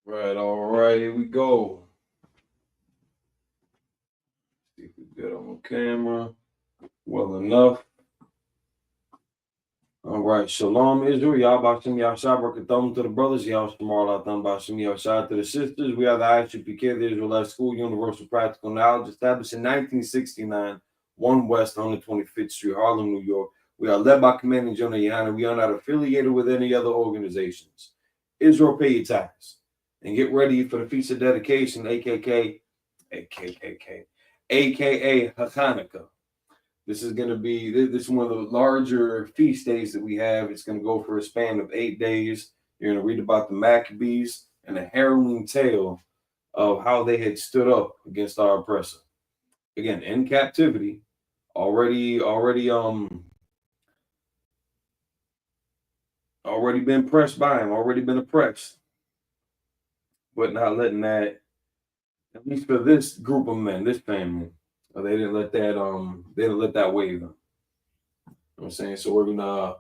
All right, here we go. See if we get on camera well enough. All right, Shalom Israel, Yahbashim Yahshua, Barakatham to the brothers, Yahshua Marlatham Bashim Yahshua to the sisters. We are the ISUPK, the Israelite School, Universal Practical Knowledge, established in 1969, 1 West 125th Street, Harlem, New York. We are led by Commanding General Yana. We are not affiliated with any other organizations. Israel, pay your tax and get ready for the Feast of Dedication, aka Hanukkah. This is going to be this is one of the larger feast days that we have. It's going to go for a span of 8 days. You're going to read about the Maccabees and a harrowing tale of how they had stood up against our oppressor. Again, in captivity, already been pressed by him, already been oppressed, but not letting that, at least for this group of men, this family, they didn't let that wave them. You know what I'm saying? So we're gonna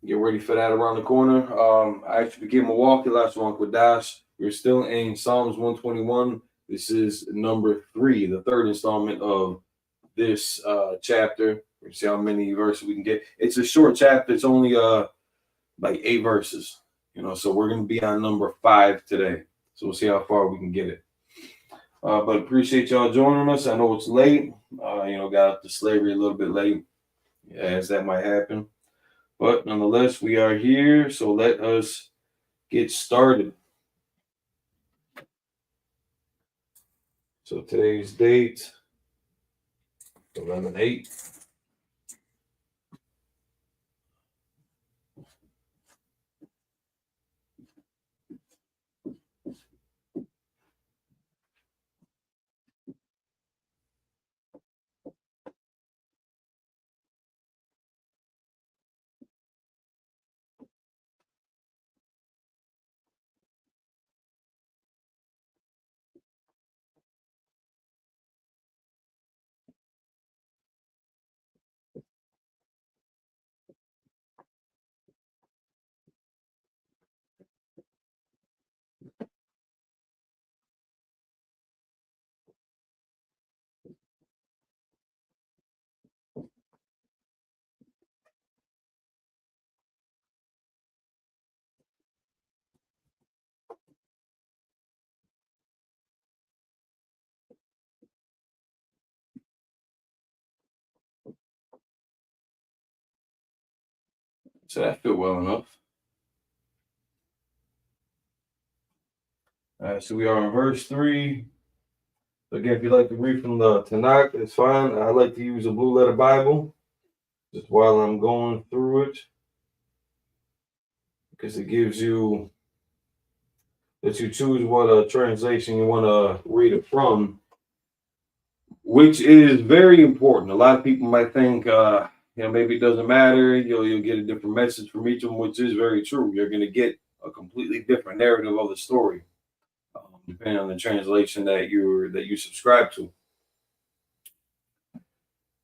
get ready for that around the corner. ISUPK Milwaukee, LASHAWAN QADASH. We're still in Psalms 121. This is number 3, the third installment of this chapter. We'll see how many verses we can get. It's a short chapter. It's only like 8 verses. So we're gonna be on number 5 today. So we'll see how far we can get it. But appreciate y'all joining us. I know it's late. Got up to slavery a little bit late, as that might happen. But nonetheless, we are here. So let us get started. So today's date, 11/8. So that fit well enough. All right, so we are in verse 3. Again, if you'd like to read from the Tanakh, it's fine. I like to use a blue letter Bible just while I'm going through it, because it gives you that you choose what translation you want to read it from, which is very important. A lot of people might think, maybe it doesn't matter. You'll get a different message from each of them, which is very true. You're going to get a completely different narrative of the story, depending on the translation that you subscribe to.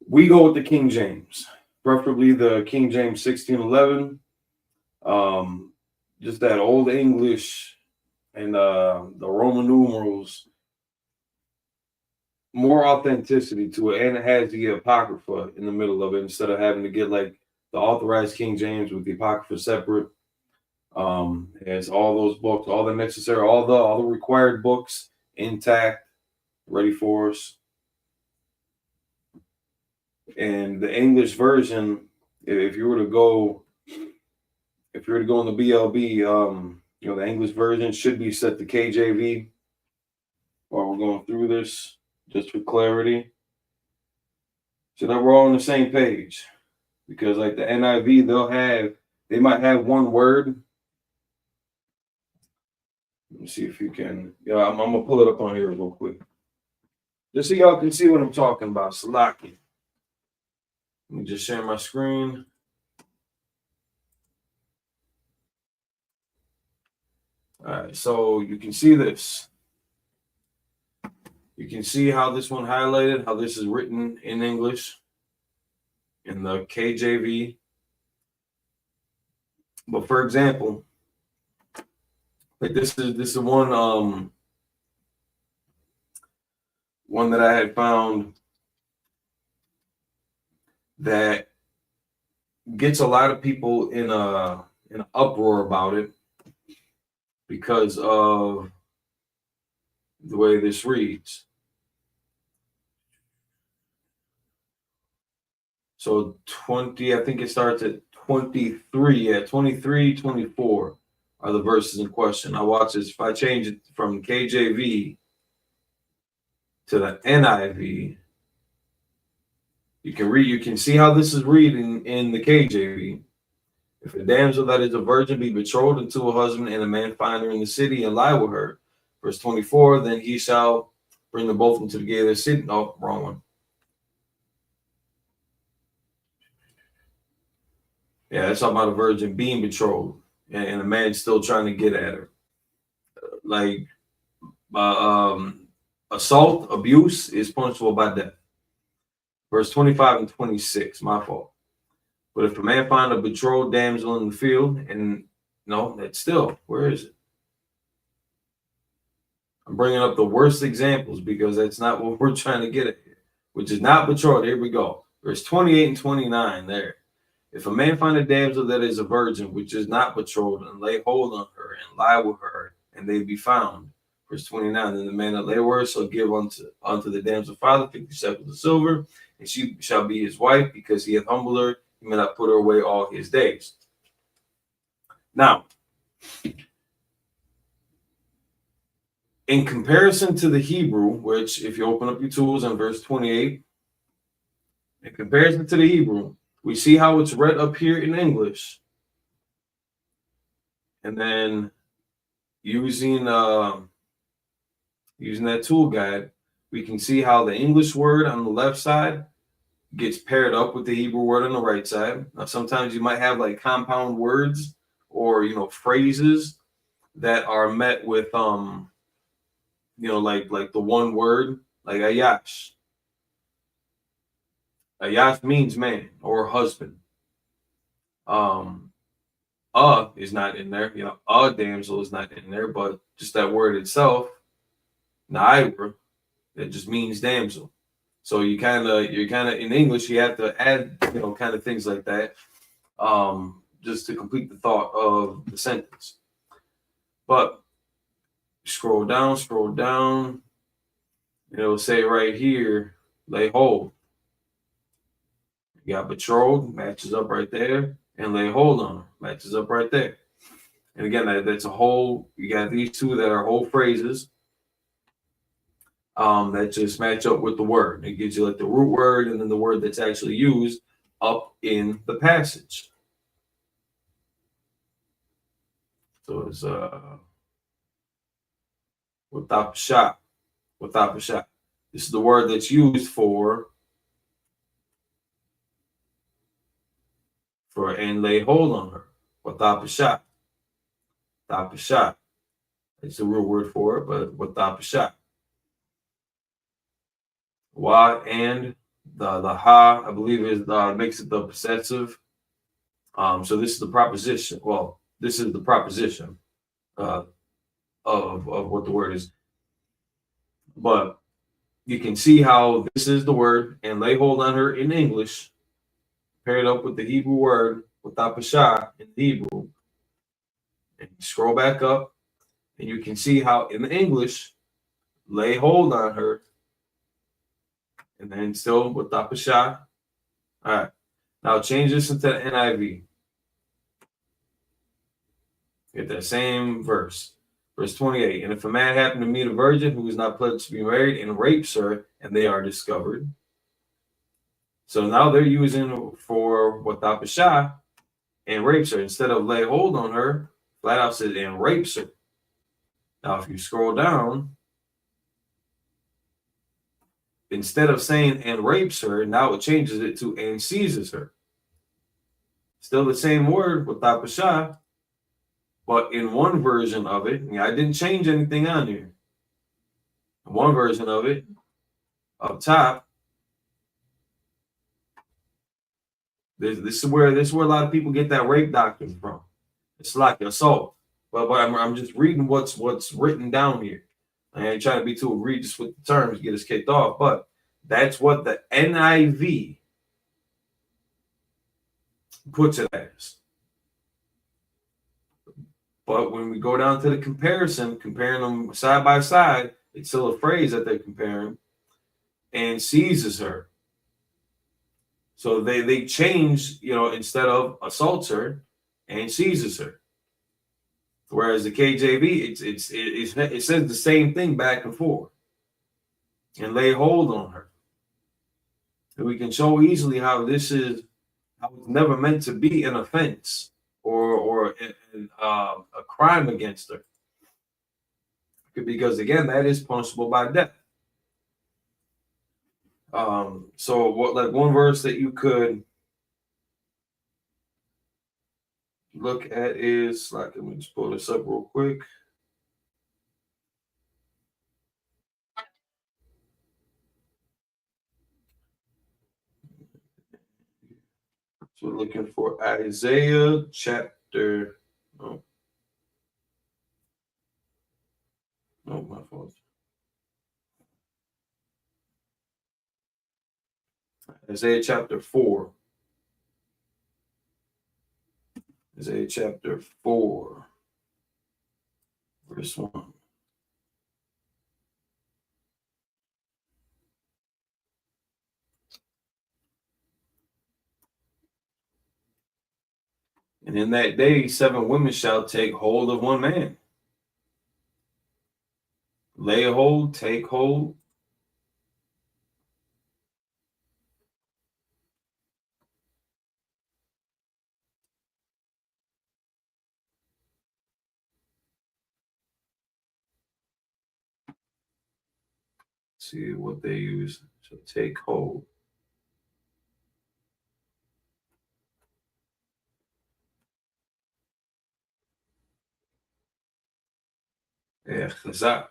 We go with the King James, preferably the King James 1611. Just that old English and the Roman numerals, more authenticity to it, and it has the Apocrypha in the middle of it instead of having to get like the authorized King James with the Apocrypha separate. It has all those books, all the necessary, all the required books intact, ready for us. And the English version, if you were to go in the BLB, the English version should be set to KJV while we're going through this, just for clarity, so that we're all on the same page. Because like the NIV, they might have one word. Let me see if you can. I'm gonna pull it up on here real quick, just so y'all can see what I'm talking about. Salaki. Let me just share my screen. All right, so you can see this. You can see how this one highlighted, how this is written in English in the KJV. But for example, Like this is one one that I had found that gets a lot of people in an uproar about it because of the way this reads. So 20, I think it starts at 23. Yeah, 23, 24 are the verses in question. Now watch this. If I change it from KJV to the NIV, you can see how this is reading in the KJV. If a damsel that is a virgin be betrothed unto a husband, and a man find her in the city and lie with her, verse 24, then he shall bring them both into the gate of the city. Oh, wrong one. Yeah, that's talking about a virgin being betrothed and a man still trying to get at her. Like assault, abuse is punishable by death. Verse 25 and 26, my fault. But if a man find a betrothed damsel in the field, and no, that's still, where is it? I'm bringing up the worst examples because that's not what we're trying to get at here, which is not betrothed. Here we go. Verse 28 and 29 there. If a man find a damsel that is a virgin, which is not betrothed, and lay hold on her and lie with her, and they be found. Verse 29, then the man that lay with her shall give unto the damsel father 50 shekels of silver, and she shall be his wife, because he hath humbled her, he may not put her away all his days. Now, in comparison to the Hebrew, which if you open up your tools in verse 28, in comparison to the Hebrew, we see how it's read up here in English. And then using that tool guide, we can see how the English word on the left side gets paired up with the Hebrew word on the right side. Now, sometimes you might have like compound words or, phrases that are met with, like the one word, like ayash. Ayash means man or husband. Is not in there, a damsel is not in there, but just that word itself, naira, that just means damsel. So you're kind of in English, you have to add, kind of things like that, just to complete the thought of the sentence. But scroll down, and it'll say right here, lay hold. You got betrothed, matches up right there, and lay hold on her, matches up right there. And again, that's a whole, you got these two that are whole phrases that just match up with the word. It gives you like the root word and then the word that's actually used up in the passage. So it's without shot. This is the word that's used for and lay hold on her. Without shot. It's the root word for it, but without shot. Wa and the ha, I believe, is makes it the possessive. So this is the proposition. Well, this is the proposition of what the word is. But you can see how this is the word and lay hold on her in English, paired up with the Hebrew word without pasha in Hebrew. And scroll back up, and you can see how in the English, lay hold on her, and then still without pasha. All right. Now change this into the NIV. Get that same verse. Verse 28. And if a man happen to meet a virgin who is not pledged to be married and rapes her, and they are discovered. So now they're using for without pasha and rapes her. Instead of lay hold on her, flat out says and rapes her. Now, if you scroll down, instead of saying and rapes her, now it changes it to and seizes her. Still the same word without pasha, but in one version of it, I didn't change anything on here. One version of it, up top, this is where a lot of people get that rape doctrine from. It's like assault. but I'm just reading what's written down here. I ain't trying to be too egregious with the terms, get us kicked off, but that's what the NIV puts it as. But when we go down to the comparison, comparing them side by side, it's still a phrase that they're comparing, and seizes her. So they change, instead of assaults her and seizes her. Whereas the KJV, it says the same thing back and forth, and lay hold on her. And we can show easily how it's never meant to be an offense or a crime against her, because again, that is punishable by death. So what, like one verse that you could look at is, like, let me just pull this up real quick. So we're looking for Isaiah chapter. Oh, no, my fault. Isaiah chapter 4. Isaiah chapter 4, verse 1. And in that day, 7 women shall take hold of one man. Lay hold, take hold. See what they use. So take hold. Yeah, chazak.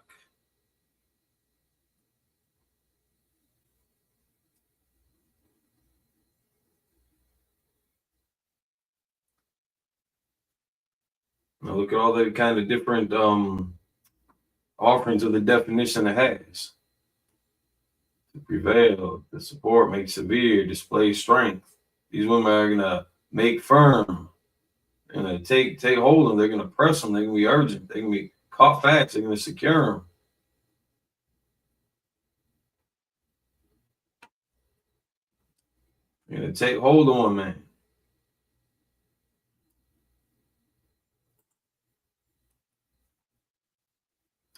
Now look at all the kind of different offerings of the definition it has. To prevail, to support, make severe, display strength. These women are gonna make firm. They're gonna take hold of them. They're gonna press them. They're gonna be urgent. They're gonna be caught fast. They're gonna secure them. They're gonna take hold on, man.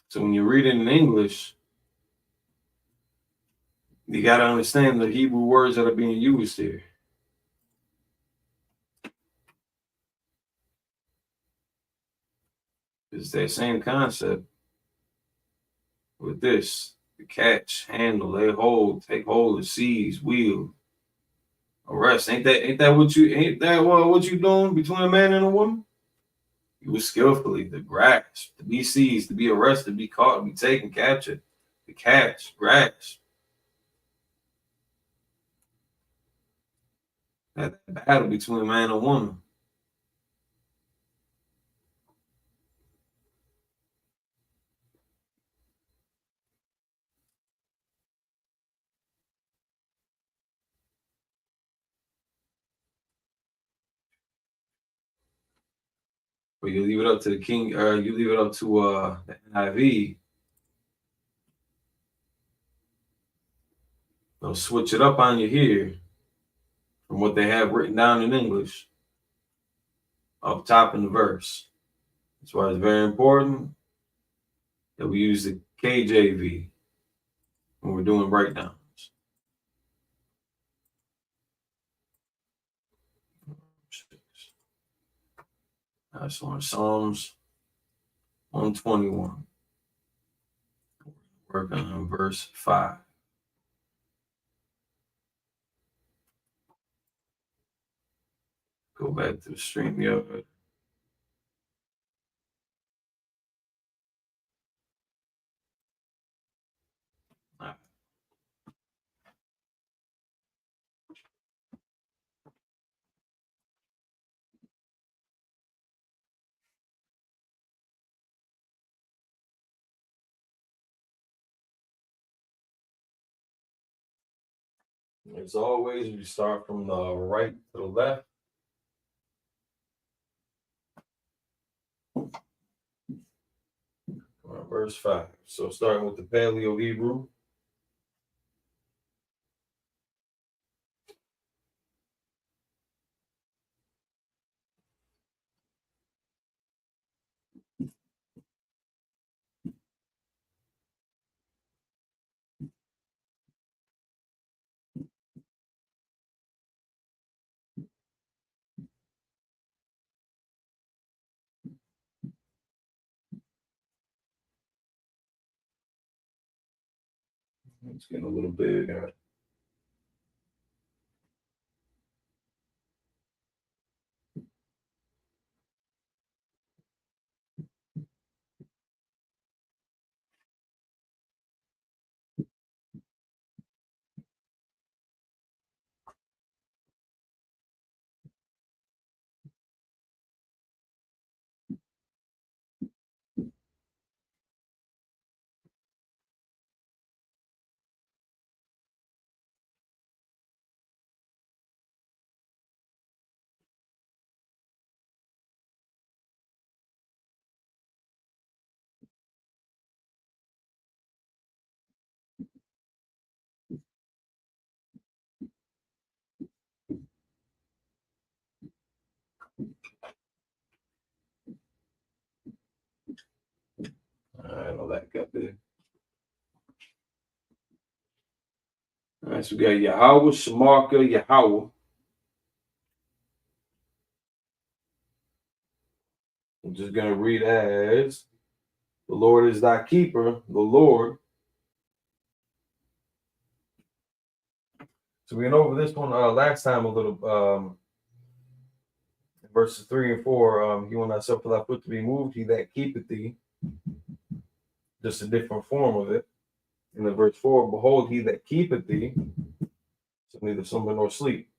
So when you read it in English, you got to understand the Hebrew words that are being used here. It's that same concept with this: the catch, handle, lay hold, take hold, seize, wield, arrest. Ain't that what you doing between a man and a woman? You was skillfully to grasp, to be seized, to be arrested, to be caught, to be taken, captured, to catch, grasp. That battle between man and woman. But you leave it up to the king, you leave it up to the NIV. They'll switch it up on you here from what they have written down in English up top in the verse. That's why it's very important that we use the KJV when we're doing breakdowns. That's on Psalms 121. Working on verse 5. Go back to the stream yard. As always, we start from the right to the left. Verse 5. So starting with the Paleo Hebrew. It's getting a little big. I know that got big. All right, so we got Yahweh, Shemarka, Yahweh. I'm just going to read as the Lord is thy keeper, the Lord. So we went over this one last time a little, verses 3 and 4. He will not suffer thy foot to be moved, he that keepeth thee. Just a different form of it. And then verse 4, behold, he that keepeth thee, so neither slumber nor sleep.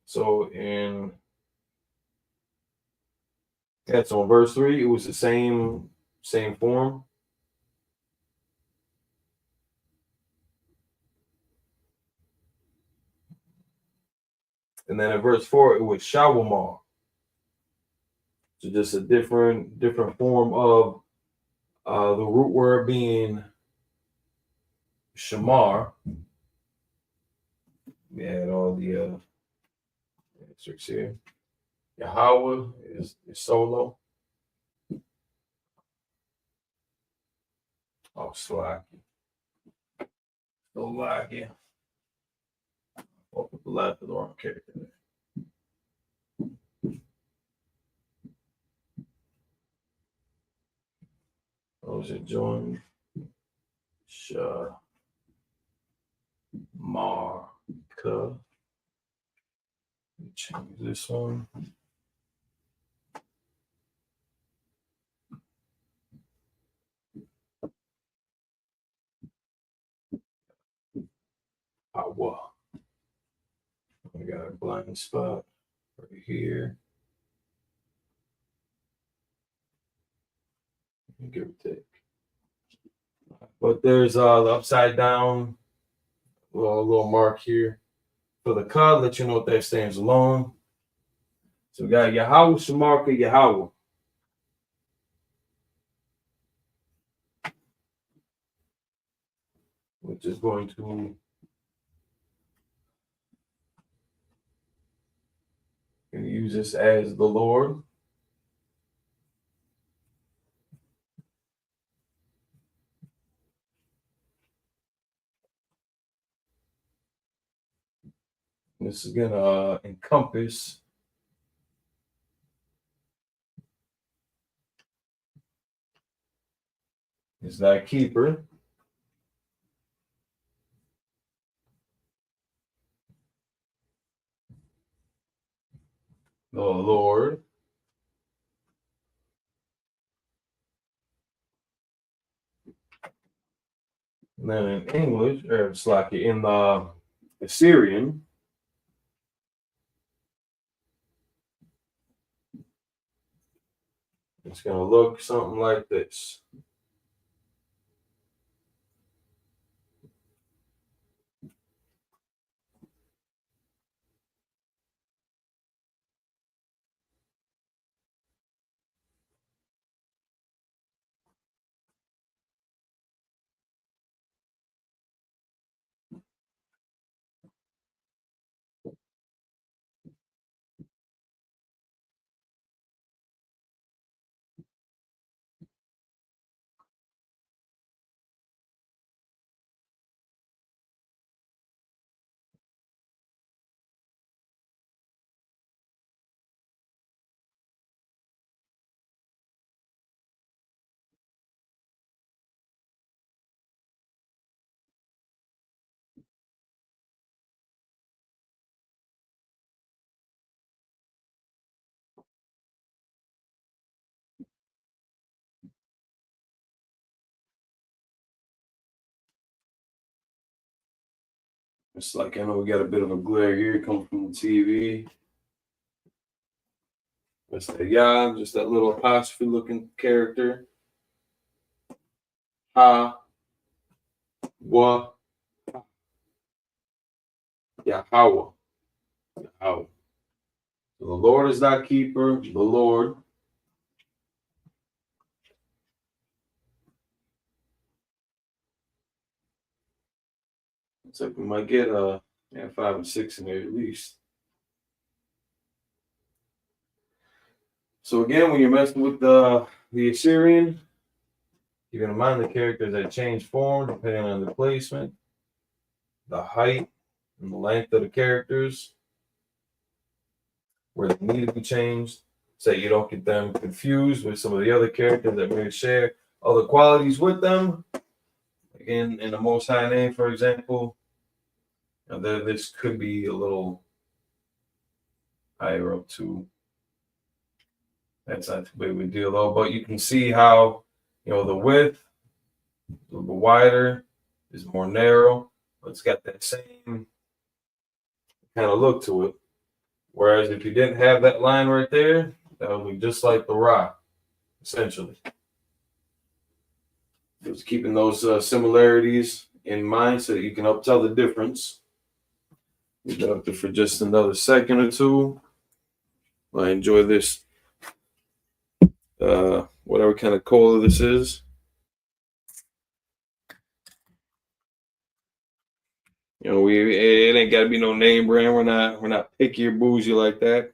So in verse 3, it was the same form. And then in verse 4, it was Shawamar. So just a different form of the root word being Shamar. We had all the asterisks here. Yahweh is solo. Oh, Slaki. Slaki. I'll put the left of the wrong character there. Those are joined. Marka. Change this one. Awa. I got a blind spot right here. Give or take. But there's the upside down little mark here for the cod. Let you know if that stands alone. So we got Yahweh, Shemarka, Yahweh. Which is going to use this as the Lord. This is going to encompass is thy keeper. The Lord. And then in English, or it's like in the Assyrian, it's going to look something like this. It's like, I know we got a bit of a glare here coming from the TV. Let's say, yeah, just that little apostrophe looking character. Ha, wa, Yahweh. Yahweh. So the Lord is thy keeper, the Lord. Looks like we might get 5 and 6 in there at least. So again, when you're messing with the Assyrian, you're going to mind the characters that change form depending on the placement, the height, and the length of the characters, where they need to be changed, so you don't get them confused with some of the other characters that may share other qualities with them. Again, in the Most High name, for example, this could be a little higher up too. That's not too big of a deal though, but you can see how, the width, a little bit wider, is more narrow, but it's got that same kind of look to it. Whereas if you didn't have that line right there, that would look just like the rock, essentially. Just keeping those similarities in mind so that you can help tell the difference. Leave that up there for just another second or two. I enjoy this, whatever kind of cola this is. It ain't got to be no name brand. We're not picky or bougie like that.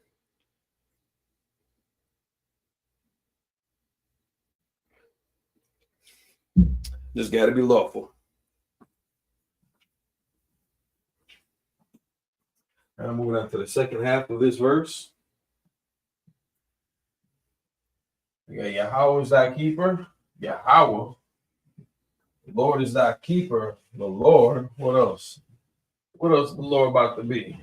Just got to be lawful. Now moving on to the second half of this verse. We got Yahweh is thy keeper. Yahweh. The Lord is thy keeper. The Lord. What else? What else is the Lord about to be?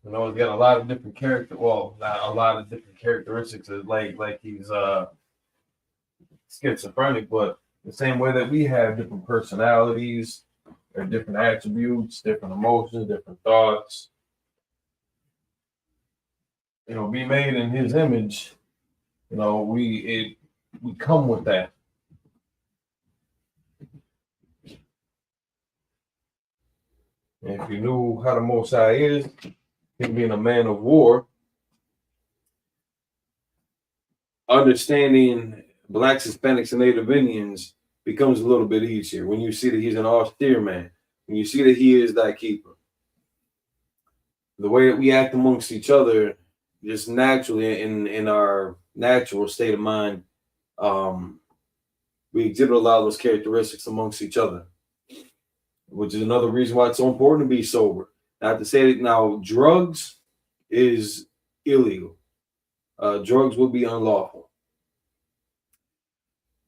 He's got a lot of different character. Well, not a lot of different characteristics. Like he's schizophrenic, but the same way that we have different personalities, or different attributes, different emotions, different thoughts. Be made in His image. We come with that. And if you knew how the Most High is, him being a man of war, understanding Blacks, Hispanics, and Native Indians becomes a little bit easier when you see that he's an austere man, when you see that he is thy keeper. The way that we act amongst each other, just naturally in our natural state of mind, we exhibit a lot of those characteristics amongst each other, which is another reason why it's so important to be sober. Not to say that now drugs is illegal. Drugs will be unlawful.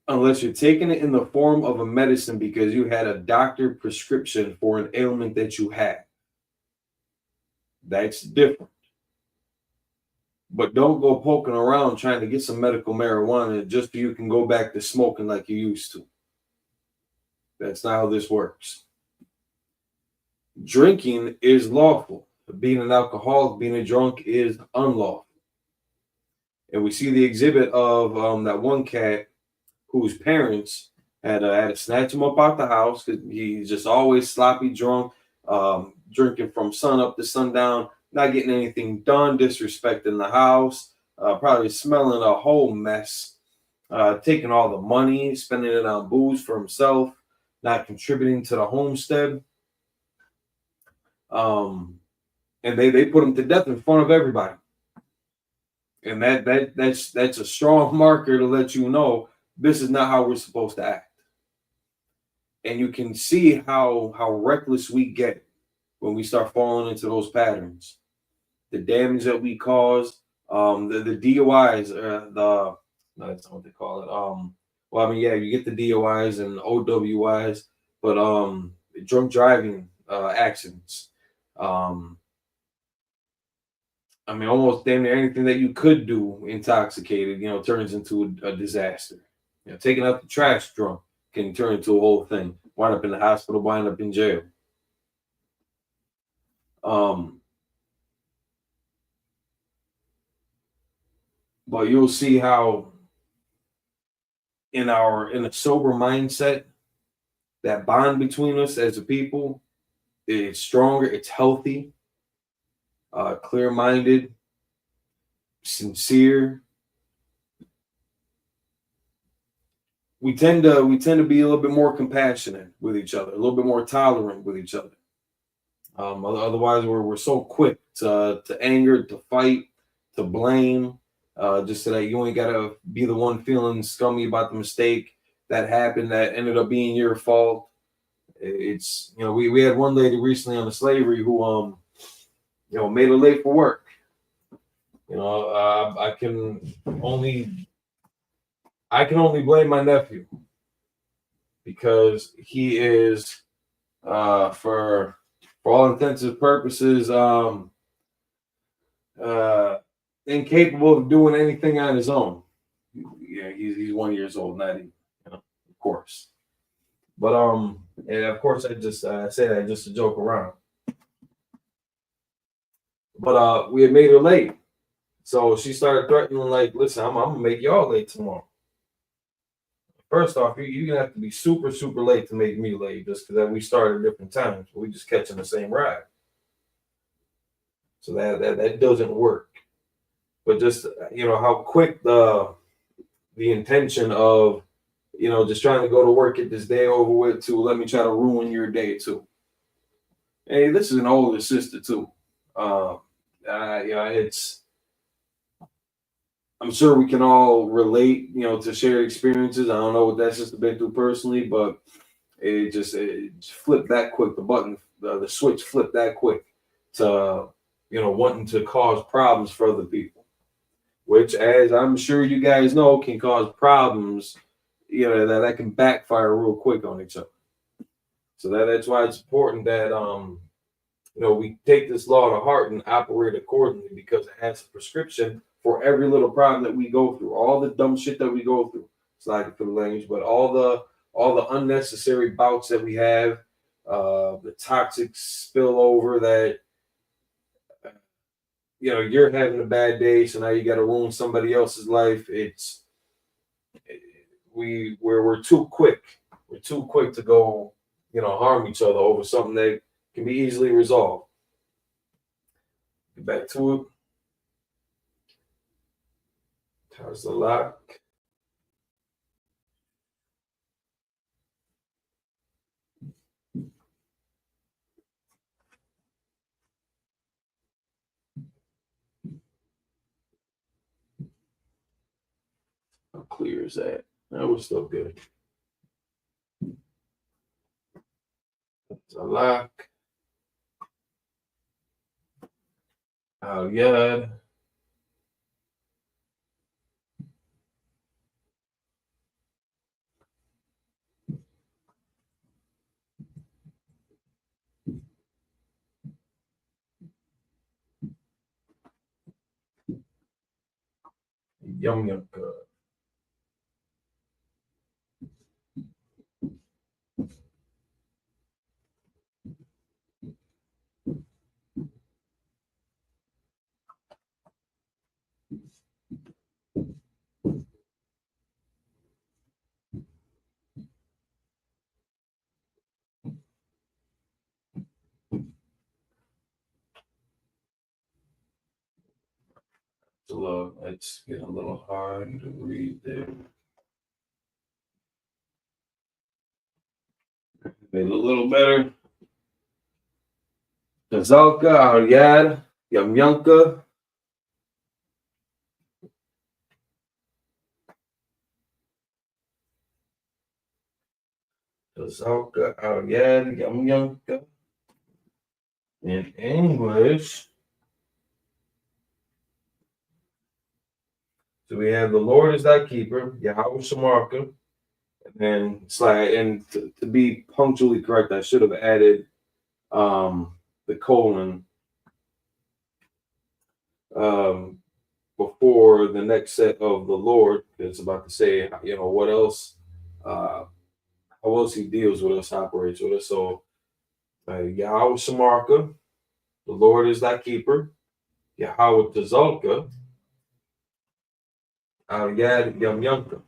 Unless you're taking it in the form of a medicine because you had a doctor prescription for an ailment that you had. That's different. But don't go poking around trying to get some medical marijuana just so you can go back to smoking like you used to. That's not how this works. Drinking is lawful. Being an alcoholic, being a drunk is unlawful. And we see the exhibit of that one cat whose parents had to snatch him up out the house because he's just always sloppy drunk, drinking from sun up to sundown, not getting anything done, disrespecting the house, probably smelling a whole mess, taking all the money, spending it on booze for himself, not contributing to the homestead. And they put him to death in front of everybody. And that's a strong marker to let you know this is not how we're supposed to act. And you can see how reckless we get when we start falling into those patterns. The damage that we cause, the DUIs, that's not what they call it. You get the DUIs and OWIs, but drunk driving accidents. Almost damn near anything that you could do intoxicated, turns into a disaster. Taking out the trash drunk can turn into a whole thing. Wind up in the hospital, wind up in jail. But you'll see how in a sober mindset, that bond between us as a people is stronger, it's healthy, clear-minded, sincere. We tend to be a little bit more compassionate with each other, a little bit more tolerant with each other. Otherwise, we're so quick to anger, to fight, to blame, just so that you ain't gotta be the one feeling scummy about the mistake that happened that ended up being your fault. It's we had one lady recently on the slavery who made her late for work. I can only blame my nephew because he is for all intents and purposes incapable of doing anything on his own. Yeah, he's 1 year old, not even, of course. But and of course I just say that just to joke around. But we had made her late. So she started threatening, like, listen, I'm gonna make y'all late tomorrow. First off, you're gonna have to be super, super late to make me late, just because we start at different times. We just catching the same ride. So that doesn't work. But just how quick the intention of just trying to go to work, get this day over with, to let me try to ruin your day too. Hey, this is an older sister too. It's. I'm sure we can all relate, to shared experiences. I don't know what that sister been through personally, but it flipped that quick. The button, the switch flipped that quick to, wanting to cause problems for other people, which, as I'm sure you guys know, can cause problems, that can backfire real quick on each other. So that's why it's important that, we take this law to heart and operate accordingly, because it has a prescription for every little problem that we go through, all the dumb shit that we go through. Sorry for the language, but all the unnecessary bouts that we have, the toxic spillover that you're having a bad day, so now you got to ruin somebody else's life. We're too quick. We're too quick to go, harm each other over something that can be easily resolved. Get back to it. How's the lock? How clear is that? That was still good. That's a lock. Al-Yad. Yum Yum Good. It's getting a little hard to read there. Made it a little better. Tazalka, Al-Yad, Yamyanka. Tazalka, Al-Yad, Yamyanka. In English, so we have the Lord is thy keeper, Yahweh Shamarka. And it's like, and to be punctually correct, I should have added the colon. before the next set of the Lord. It's about to say, what else? How else he deals with us, operates with us. So, Yahweh Shamarka, the Lord is thy keeper. Yahweh Tazalka, Al Yad Yam Yamka.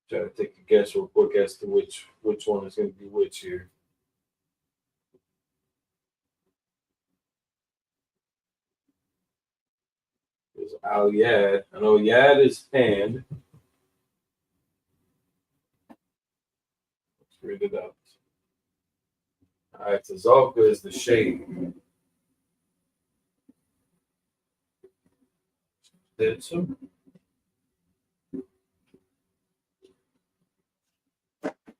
Try to take a guess real quick as to which one is going to be which here. There's Al Yad. I know Yad is hand. Let's read it out. All right, Tazalka is the shade. Did some.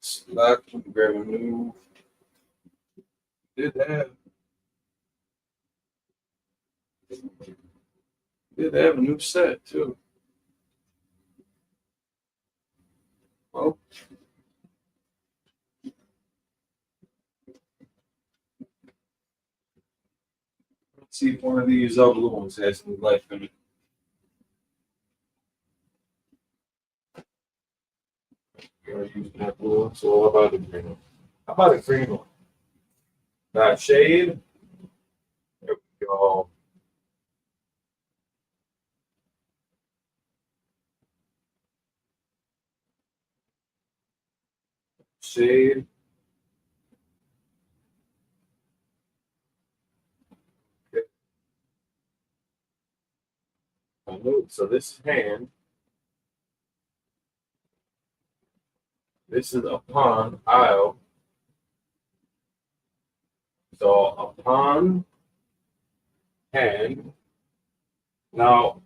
Slack, grab a new. Did have a new set too. Well, let's see if one of these other ones has some life in it. You're using that blue one, so how about the green one? How about the green one? That shade. There we go. Shade. Okay. So this is hand. This is upon aisle. So upon hand. Now,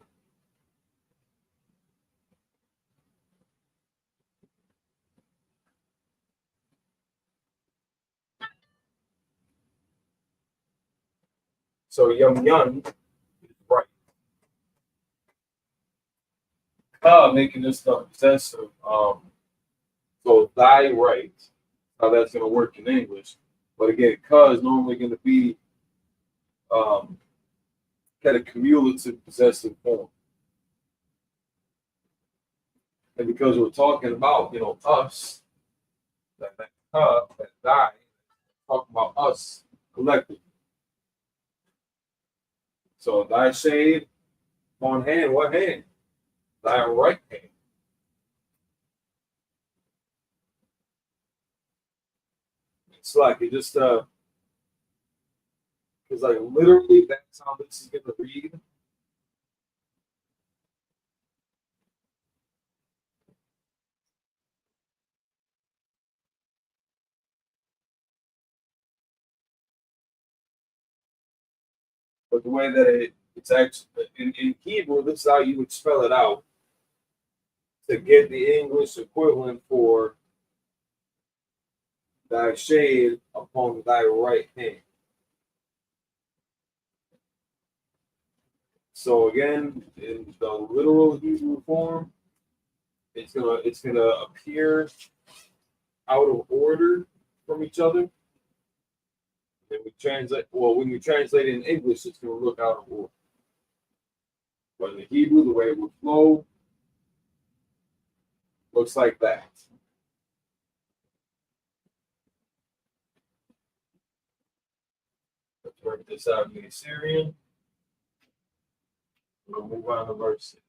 so yum yum is right. Making this stuff possessive. So thy right. How that's going to work in English. But again, is normally going to be kind of cumulative possessive form. And because we're talking about, us, that thy, talking about us collectively. So thy shade on hand, what hand? Thy right hand. It's like it just because like literally that's how this is gonna read. But the way that it's actually in Hebrew, this is how you would spell it out to get the English equivalent for thy shade upon thy right hand. So again, in the literal Hebrew form, it's gonna appear out of order from each other. And we translate when we translate it in English, it's gonna look out of order. But in the Hebrew, the way it would flow looks like that. Let's work this out in the Assyrian. We'll move on to verse 6.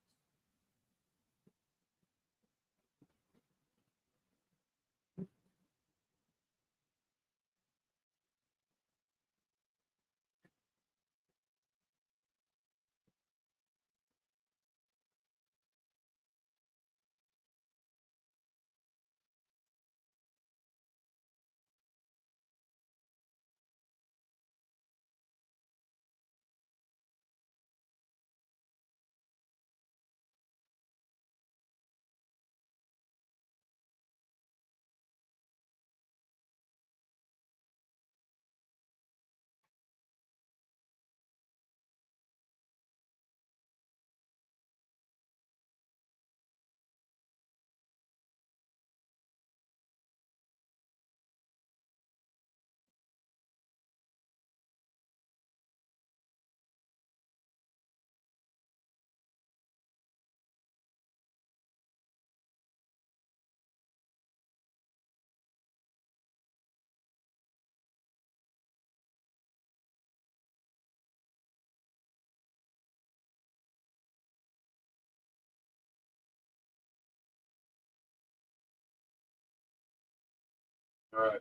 All right.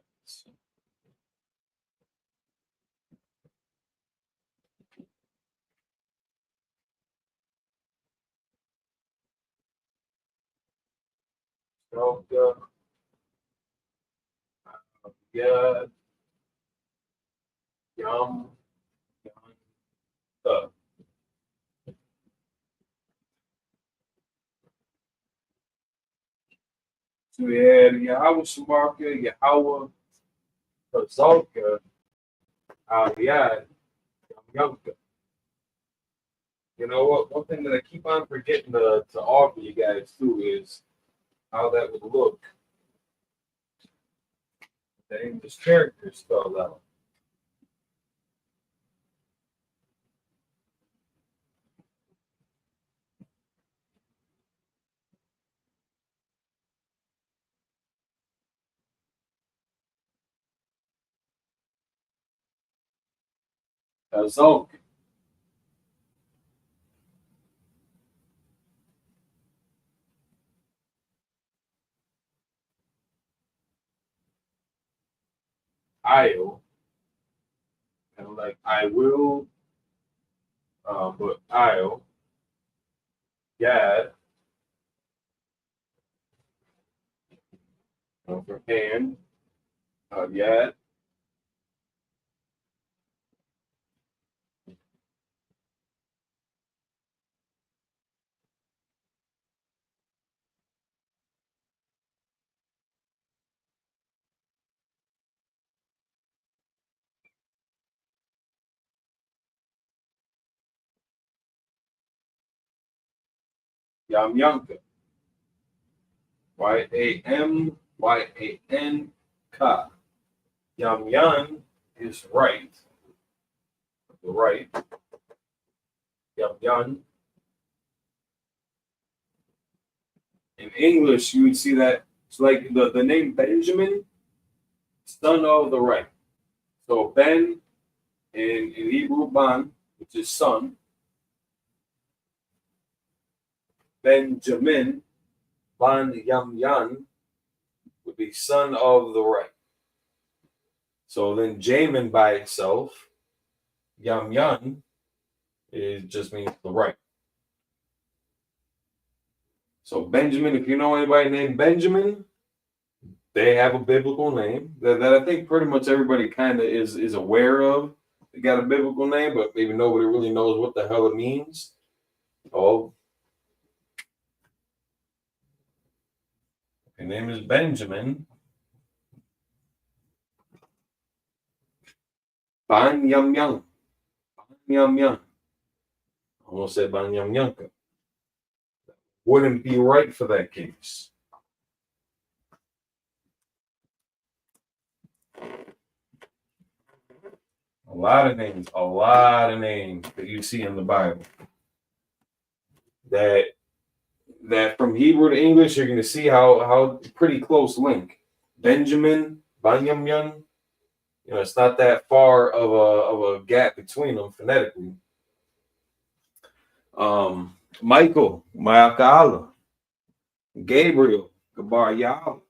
So, yeah, yum, yum, So we had Yahweh Shamarka, Yahweh Pazalka, Aliyad, Yamka. You know what? One thing that I keep on forgetting to offer you guys too is how that would look. The English characters spelled out. Pazalka. Io, kind of like I will, but Io, Yad, for hand, Yad, Yamyanka, Yamyanka. Yamyan is right, the right. Yamyan. In English, you would see that it's like the name Benjamin, son of the right. So Ben in Hebrew, Ban, which is son. Benjamin, Ban Yamyan, would be son of the right. So then Jamin by itself, Yamyan, it just means the right. So Benjamin, if you know anybody named Benjamin, they have a biblical name that I think pretty much everybody kind of is aware of. They got a biblical name, but maybe nobody really knows what the hell it means. Oh, his name is Benjamin. Ban Yam Yang. Ban Yam Yang. Almost said Ban Yam Yanka. Wouldn't be right for that case. A lot of names that you see in the Bible that from Hebrew to English, you're going to see how pretty close link. Benjamin, Banyamyan, it's not that far of a gap between them phonetically. Michael, Mayakala, Gabriel, Gabar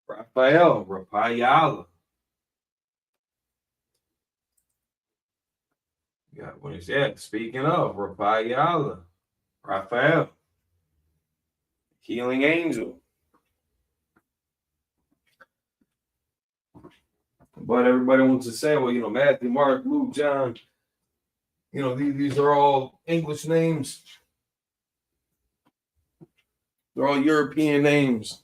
Raphael, Rapayala. Yeah, what he said. Speaking of Rapayala, Raphael, healing angel. But everybody wants to say, well, Matthew, Mark, Luke, John, these are all English names. They're all European names.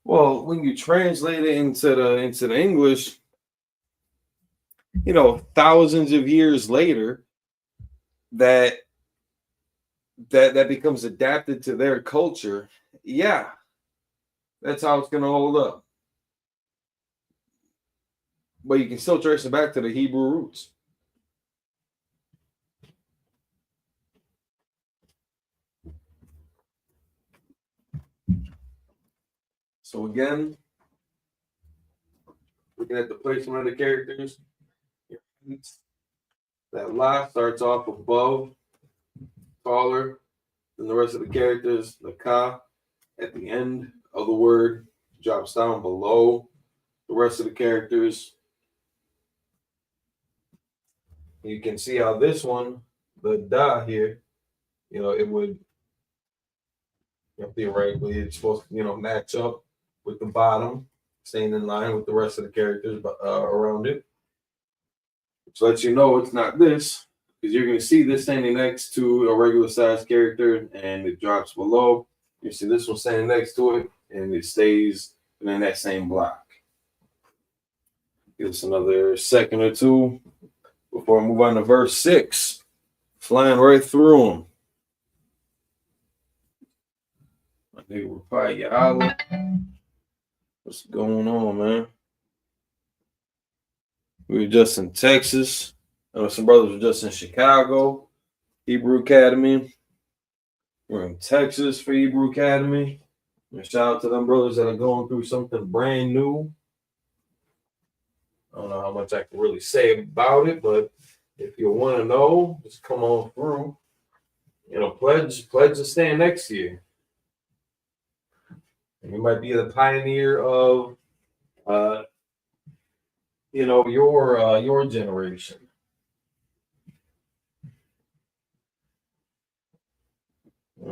Well, when you translate it into the English, thousands of years later, that becomes adapted to their culture. Yeah, that's how it's going to hold up. But you can still trace it back to the Hebrew roots. So again, looking at the placement of the characters, that la starts off above, taller than the rest of the characters. The ka at the end of the word drops down below the rest of the characters. You can see how this one, the da here, it would, theoretically, it's supposed to, match up with the bottom, staying in line with the rest of the characters around it. Which lets you know it's not this, because you're going to see this standing next to a regular size character and it drops below. You see this one standing next to it and it stays in that same block. Give us another second or two before I move on to verse 6. Flying right through them. My nigga Reply Yala. What's going on, man? We were just in Texas. Some brothers were just in Chicago, Hebrew Academy. We're in Texas for Hebrew Academy. And shout out to them brothers that are going through something brand new. I don't know how much I can really say about it, but if you want to know, just come on through. Pledge to stand next year. And you might be the pioneer of, your generation.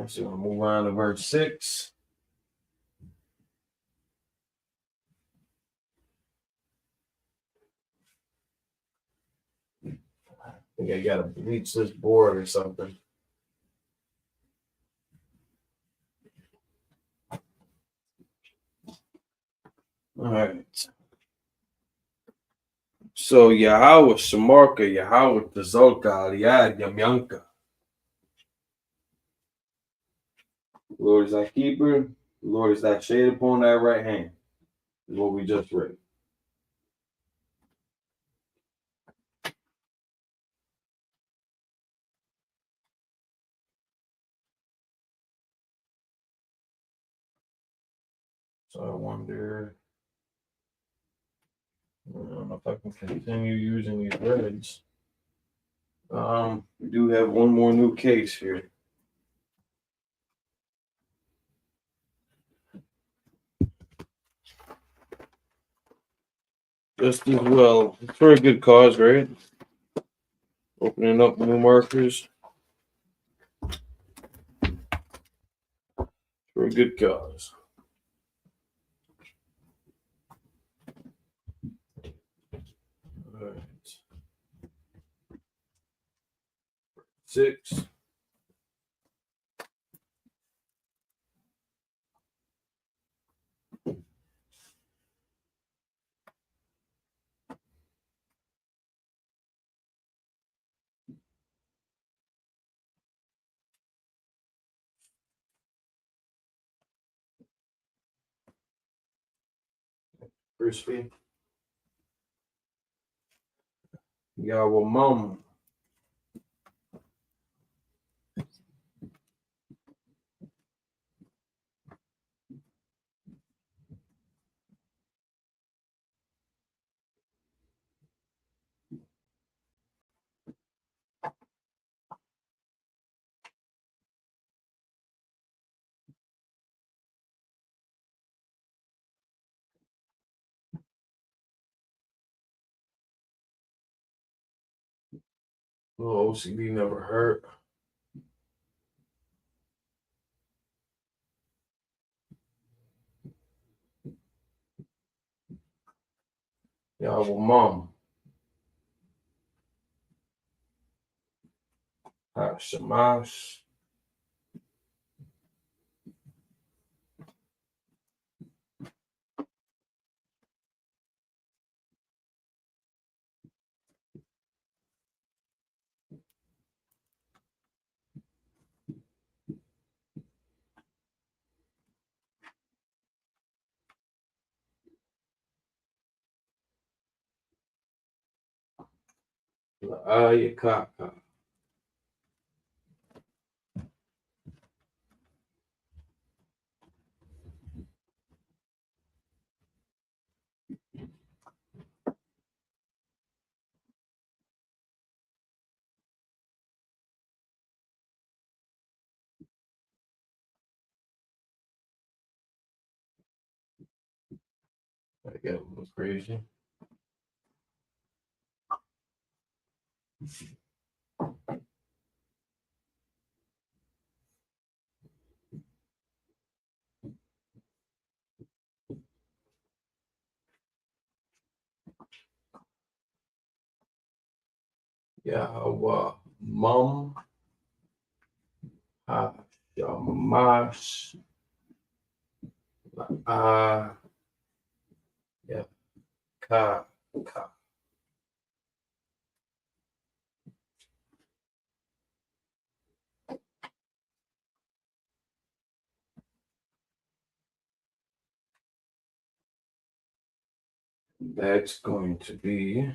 So we'll move on to verse 6. I think I gotta bleach this board or something. All right. So Yahweh Shemarka, Yahweh Tazolka, Aliyad Yamyanka. Lord is thy keeper, Lord is thy shade upon thy right hand. Is what we just read. So I wonder, I don't know if I can continue using these reds. We do have one more new case here. Just as well. It's for a good cause, right? Opening up new markers. For a good cause. All right. 6. Crispy. Yahweh Mom. Oh, OCD never hurt. Yahweh Mom. Shamash. Ayakaka. I get a little crazy. Yahweh, Mum, Shamash, yeah, Ka. That's going to be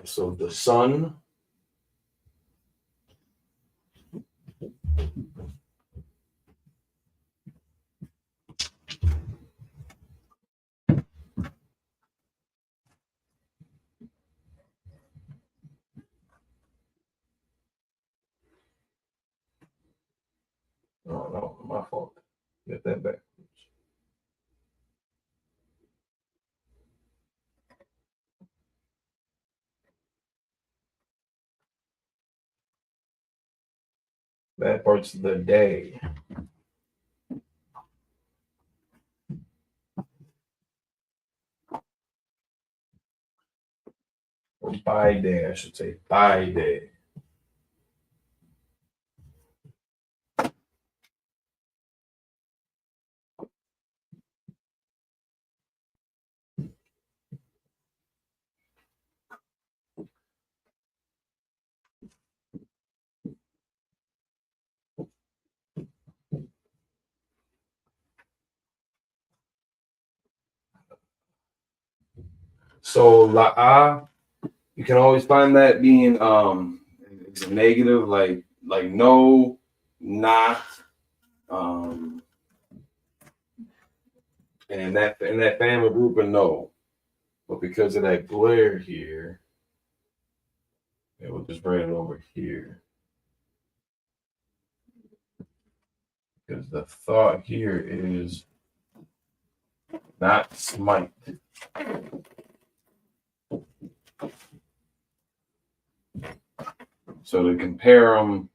so the sun. Oh no, my fault. Get that back. That part's the day. Or by day, I should say. By day. So la'ah, you can always find that being it's a negative, like no, not, and that family group of no. But because of that glare here, it will just write it over here. Because the thought here is not smite. So to compare them,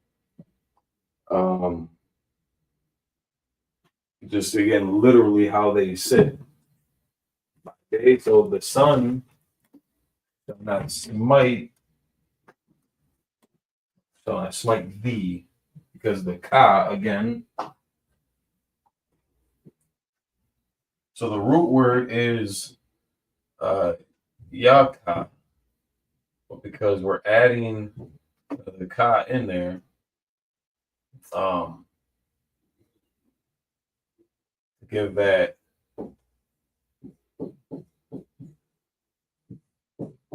just again, literally how they sit. Okay, so the sun shall not smite, shall not smite thee, because the ka again. So the root word is yaka, but because we're adding the ka in there, to give that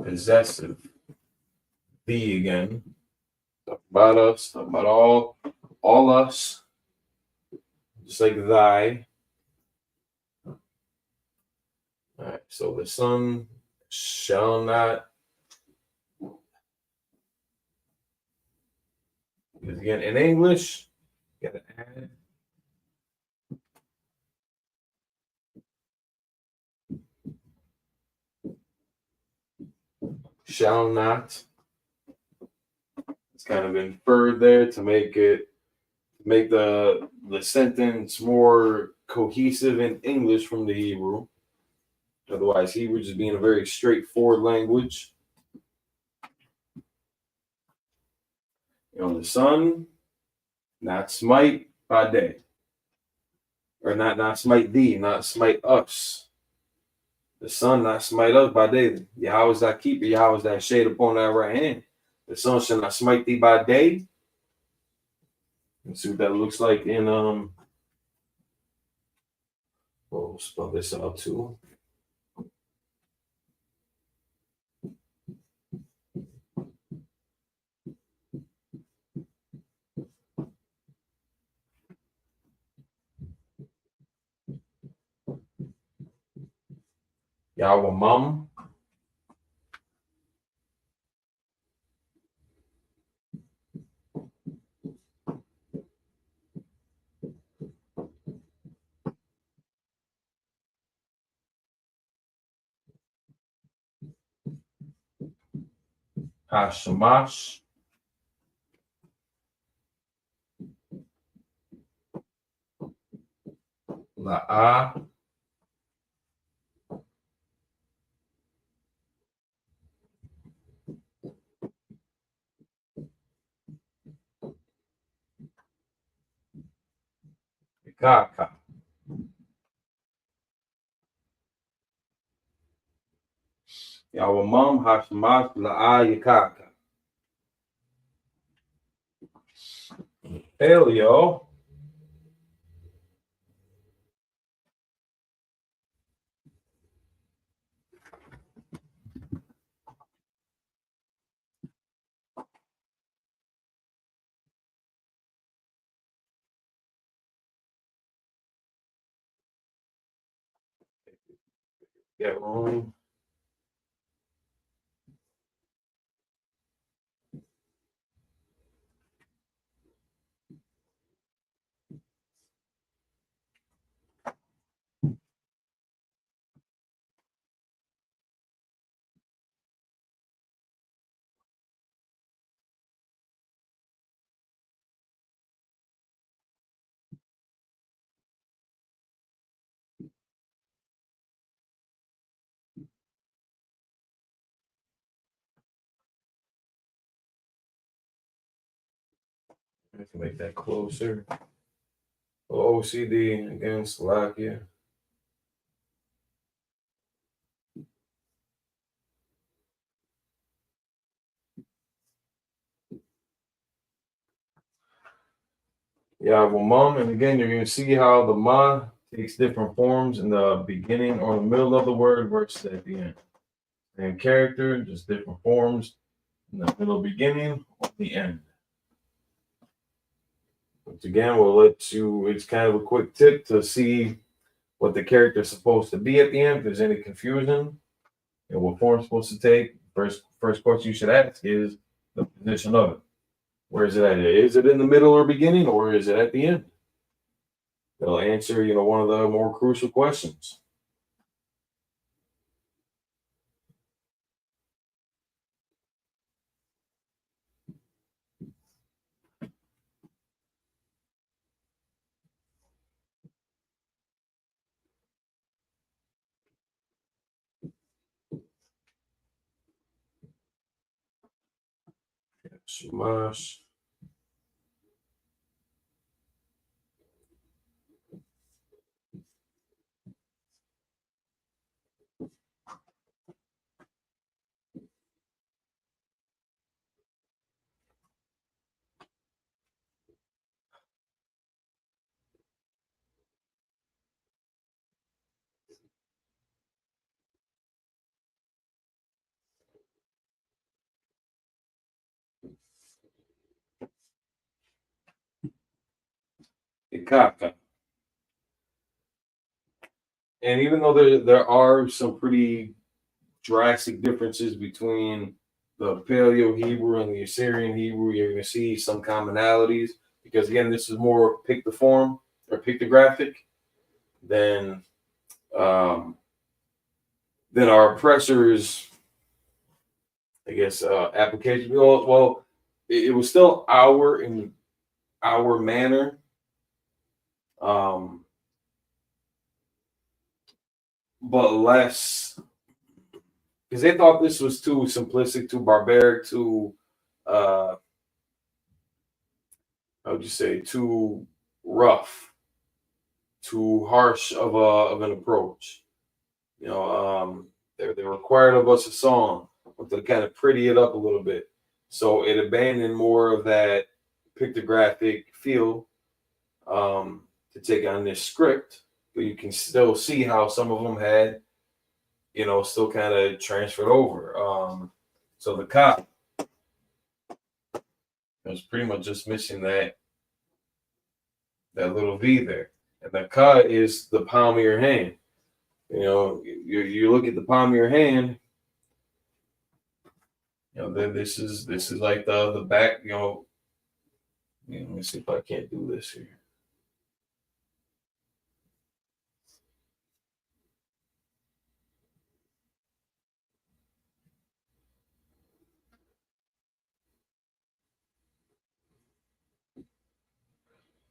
possessive thee again. Talk about us, talk about all us, just like thy. All right, so the sun shall not, because again, in English, you gotta add shall not. It's kind of inferred there to make the sentence more cohesive in English from the Hebrew. Otherwise, Hebrew just being a very straightforward language. You know, the sun, not smite by day. Or not smite thee, not smite us. The sun not smite us by day. Yahweh is thy keeper, Yahweh is thy shade upon thy right hand. The sun shall not smite thee by day. Let's see what that looks like in we'll spell this out too. Yawamam. Hashamash. La'a. Ikaka. Yawamam. Hashamash. La'a. Ikaka. Paleo. Get room. I can make that closer. OCD again, Slovakia. Yawamam. And again, you're going to see how the ma takes different forms in the beginning or the middle of the word versus at the end. Same character, just different forms in the middle, beginning, or the end. Which again will let you, it's kind of a quick tip to see what the character is supposed to be at the end. If there's any confusion and what form it's supposed to take, first question you should ask is the position of it. Where is it at? Is it in the middle or beginning, or is it at the end? It'll answer, one of the more crucial questions. Shamash. Ikaka. And even though there are some pretty drastic differences between the Paleo Hebrew and the Assyrian Hebrew, you're going to see some commonalities because again, this is more pictoform or pictographic than our oppressors, I guess, application. Well, it was still in our manner. But less because they thought this was too simplistic, too barbaric, too how would you say, too rough, too harsh of an approach. They required of us a song, but to kind of pretty it up a little bit. So it abandoned more of that pictographic feel to take on this script, but you can still see how some of them had, still kind of transferred over. So the cop was pretty much just missing that little V there. And the ka is the palm of your hand. You know, you look at the palm of your hand. You know, this is like the back. Let me see if I can't do this here.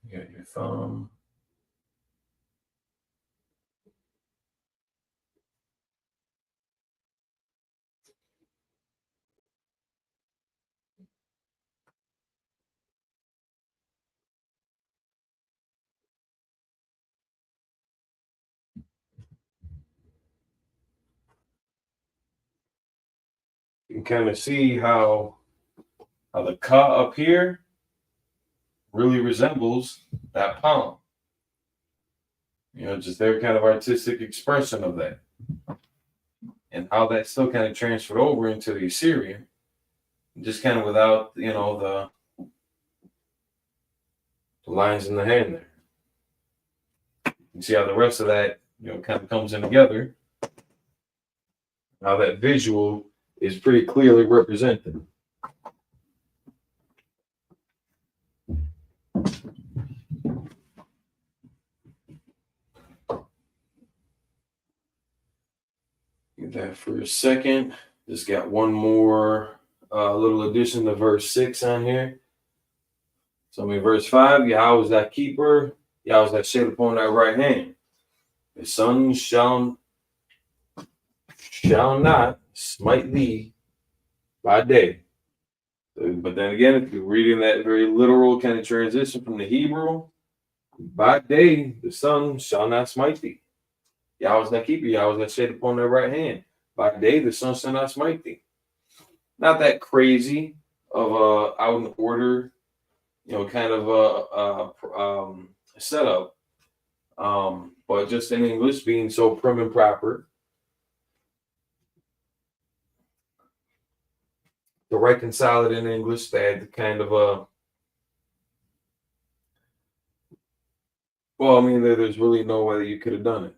You got your thumb. You can kind of see how the cut up here really resembles that palm. You know, just their kind of artistic expression of that. And how that still kind of transferred over into the Assyrian, just kind of without, the lines in the hand there. You see how the rest of that, kind of comes in together. How that visual is pretty clearly represented. Get that for a second. Just got one more little addition to verse 6 on here. So in verse 5, Yahweh is thy keeper, Yahweh is thy shade upon thy right hand. The sun shall not smite thee by day. But then again, if you're reading that very literal kind of transition from the Hebrew, by day the sun shall not smite thee. Yahweh is thy keeper, Yahweh is thy shade upon thy right hand. By day the sun shall not smite thee. Not that crazy of a out in order, kind of a setup. But just in English being so prim and proper, to reconcile it in English, they had kind of a well, I mean, there's really no way that you could have done it.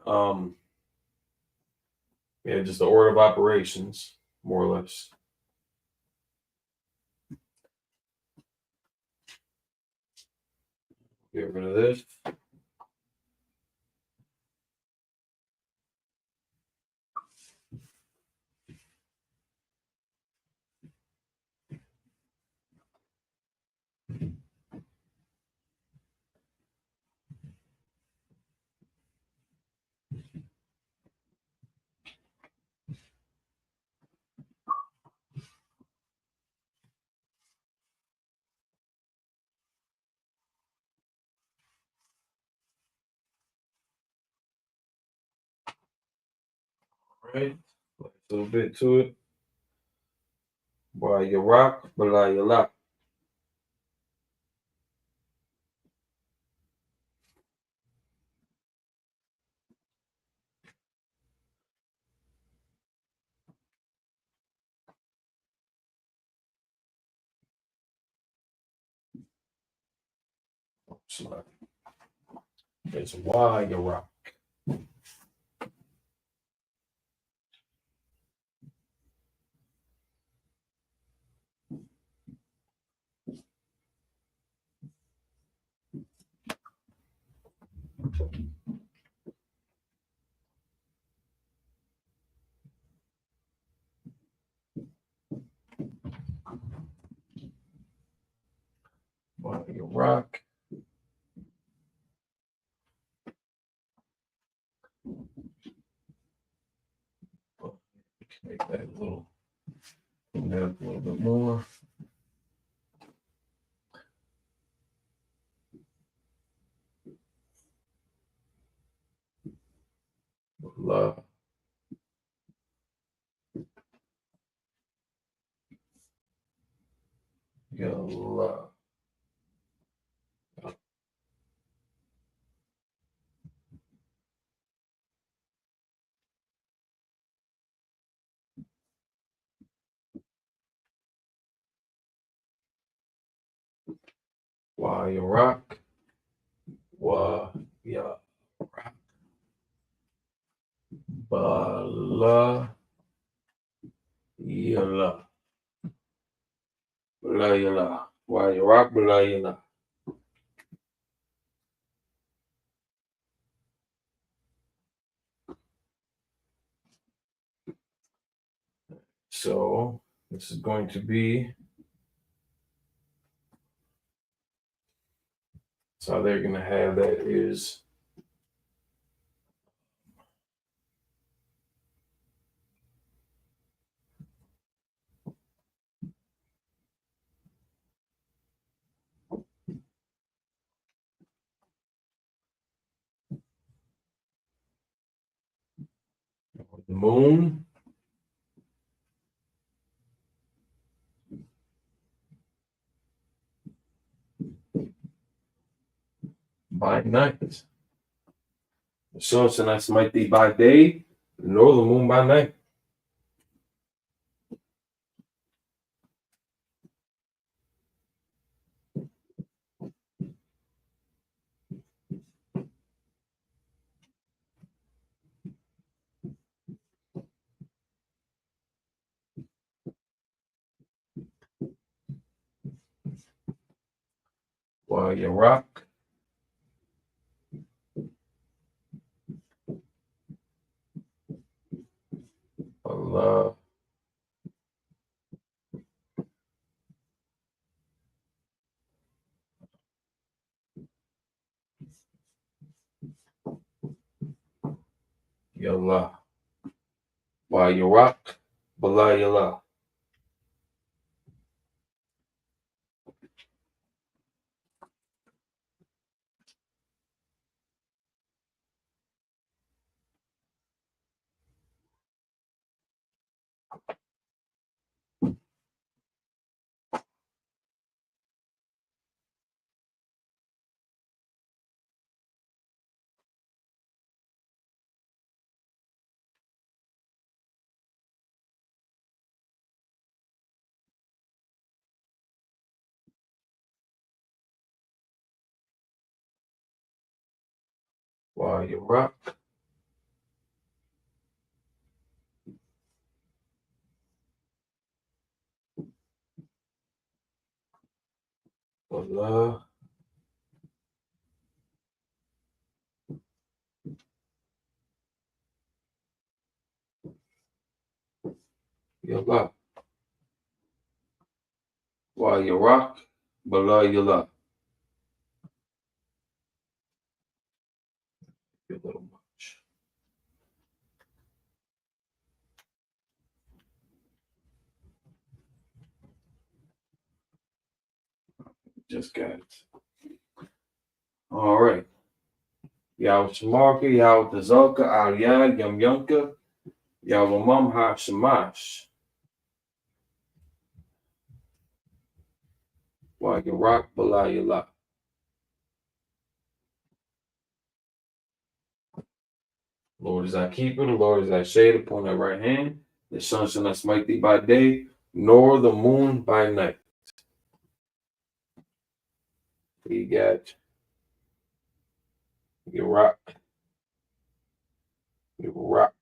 Yeah, just the order of operations, more or less. Get rid of this. All right, a little bit to it. While you rock, but while you lock. It's while you rock. While you rock. Make that a little bit more. Love. Love. While you rock. While you rock. Bala Yala. Bala Yala. Why you rock Bala Yala? So this is going to be so they're gonna have that is the moon by night. The sun and that's might be by day, nor the moon by night. While you rock, Allah, Yallah. While you rock, Bala Yallah. While you rock, Allah, Yallah. While you rock, Bala Yallah. A little much. Just got it. All right. Yahweh Shamarka, Yahweh Tazalka, Aliyah, Yum Yumka, Yahweh Mum Ha Shamash. While you rock, Bala Yallah. Lord is thy keeper, the Lord is thy shade upon thy right hand. The sun shall not smite thee by day, nor the moon by night. You got your rock, your rock.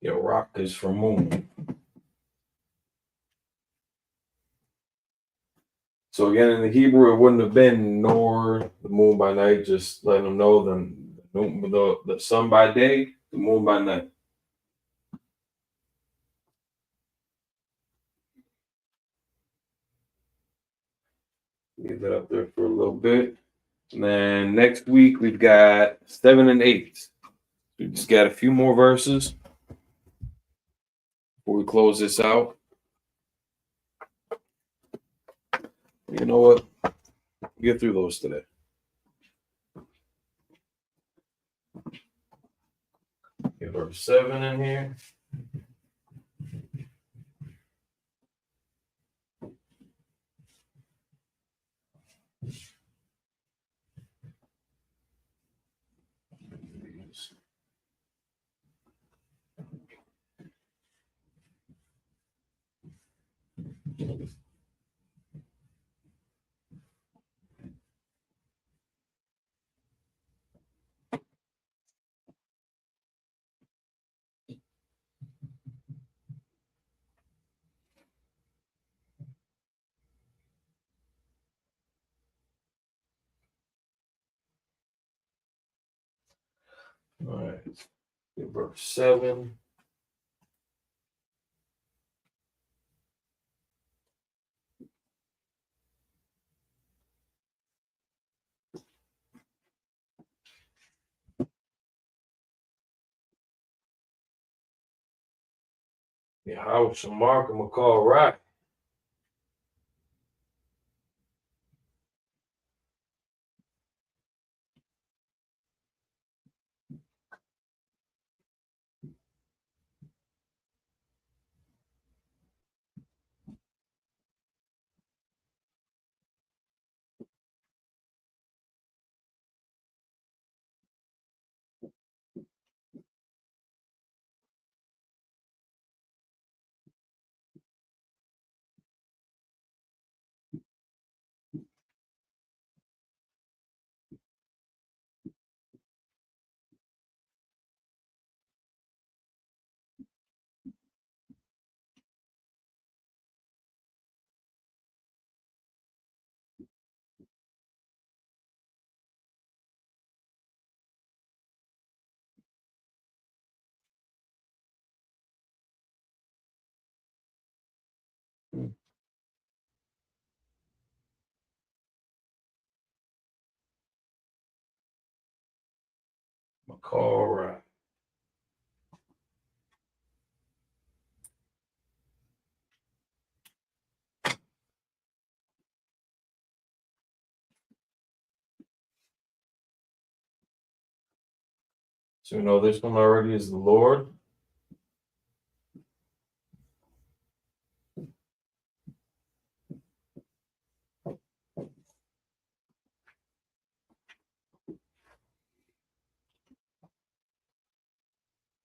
Your rock is for moon. So again, in the Hebrew, it wouldn't have been nor the moon by night, just letting them know the sun by day, the moon by night. Leave that up there for a little bit. And then next week, we've got 7 and 8. We just got a few more verses before we close this out. You know what? Get through those today. Get verse 7 in here. All right. Verse 7. Yeah, how should Mark and McCall right? McCall right. So we know this one already is the Lord.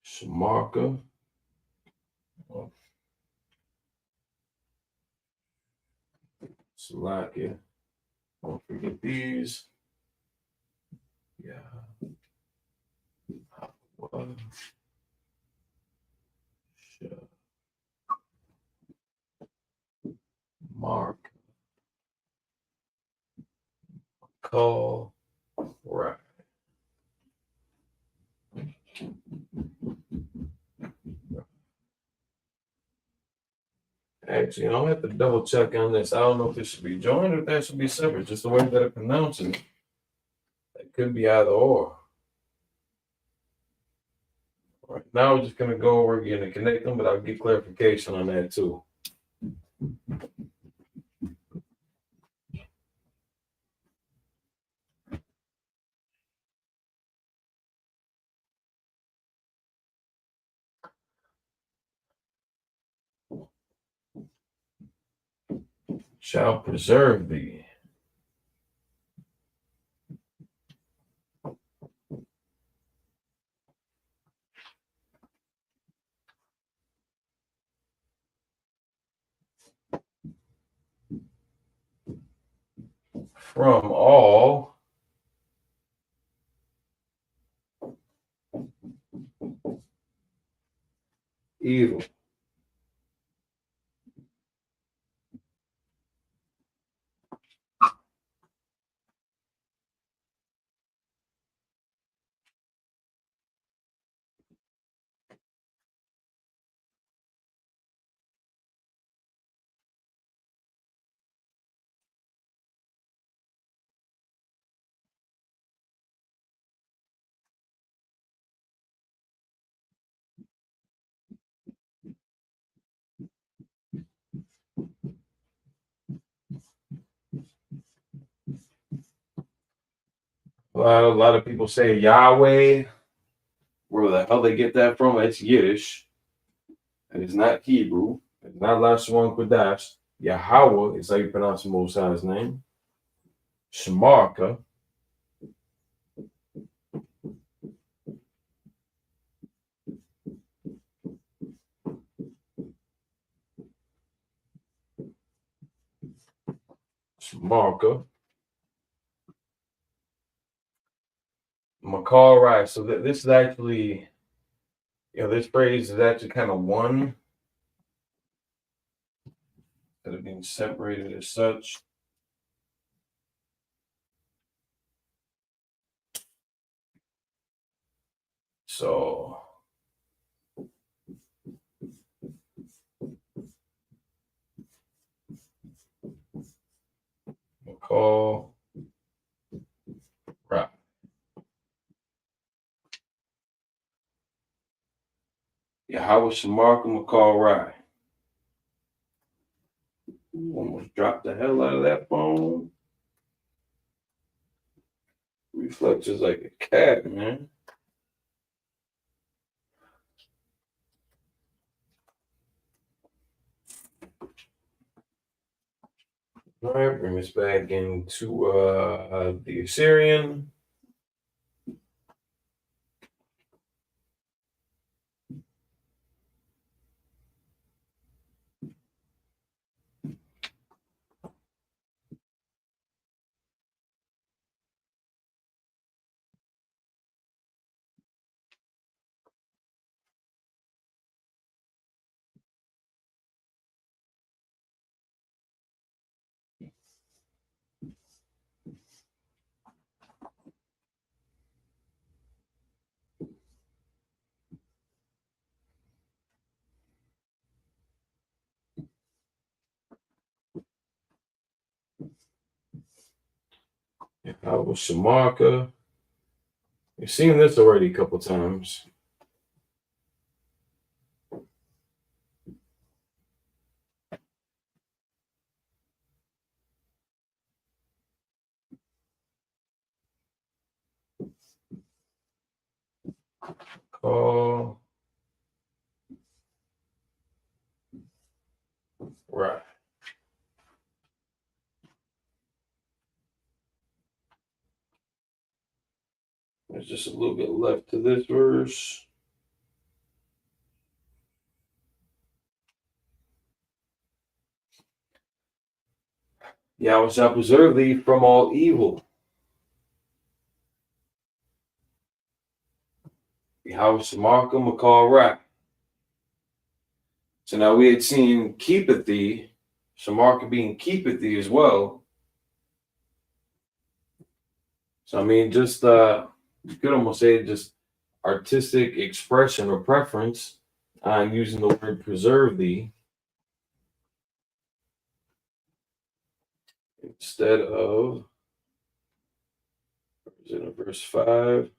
Shamarka. Oh, Salakia. Don't forget these. Yeah. Mark. Call. Right. Actually, I don't have to double check on this. I don't know if this should be joined or if that should be separate. Just the way that it pronounces it. It could be either or. All right. Now we're just going to go over again and connect them, but I'll get clarification on that too. Shall preserve thee. From all evil. A lot of people say Yahweh. Where the hell they get that from? It's Yiddish. It is not Hebrew. It's not LASHAWAN QADASH. Yahweh is how you pronounce the Most High's name. Shamarka. Shamarka. McCall right. So this is actually, this phrase is actually kind of one that are being separated as such. So McCall, right. Yeah, Howard Shamarka, McCall, right. Almost dropped the hell out of that phone. Reflexes like a cat, man. All right, bring us back into the Assyrian. Howard Shamarka. You've seen this already a couple times. Call. Right. There's just a little bit left to this verse. Yahweh shall preserve thee from all evil. Yahweh Shamarka, McCall, right. So now we had seen keepeth thee, Shamarka being keepeth thee as well. So I mean, just you could almost say just artistic expression or preference on using the word preserve thee instead of, is it in verse 5?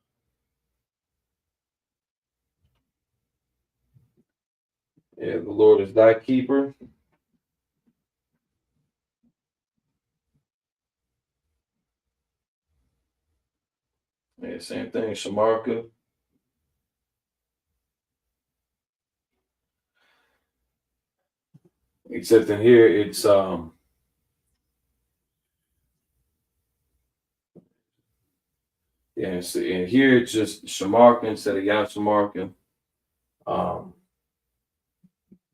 Yeah, the Lord is thy keeper. Yeah, same thing, Shamarka. Except in here it's yeah, and here it's just Shamarka instead of Yah Shamarka.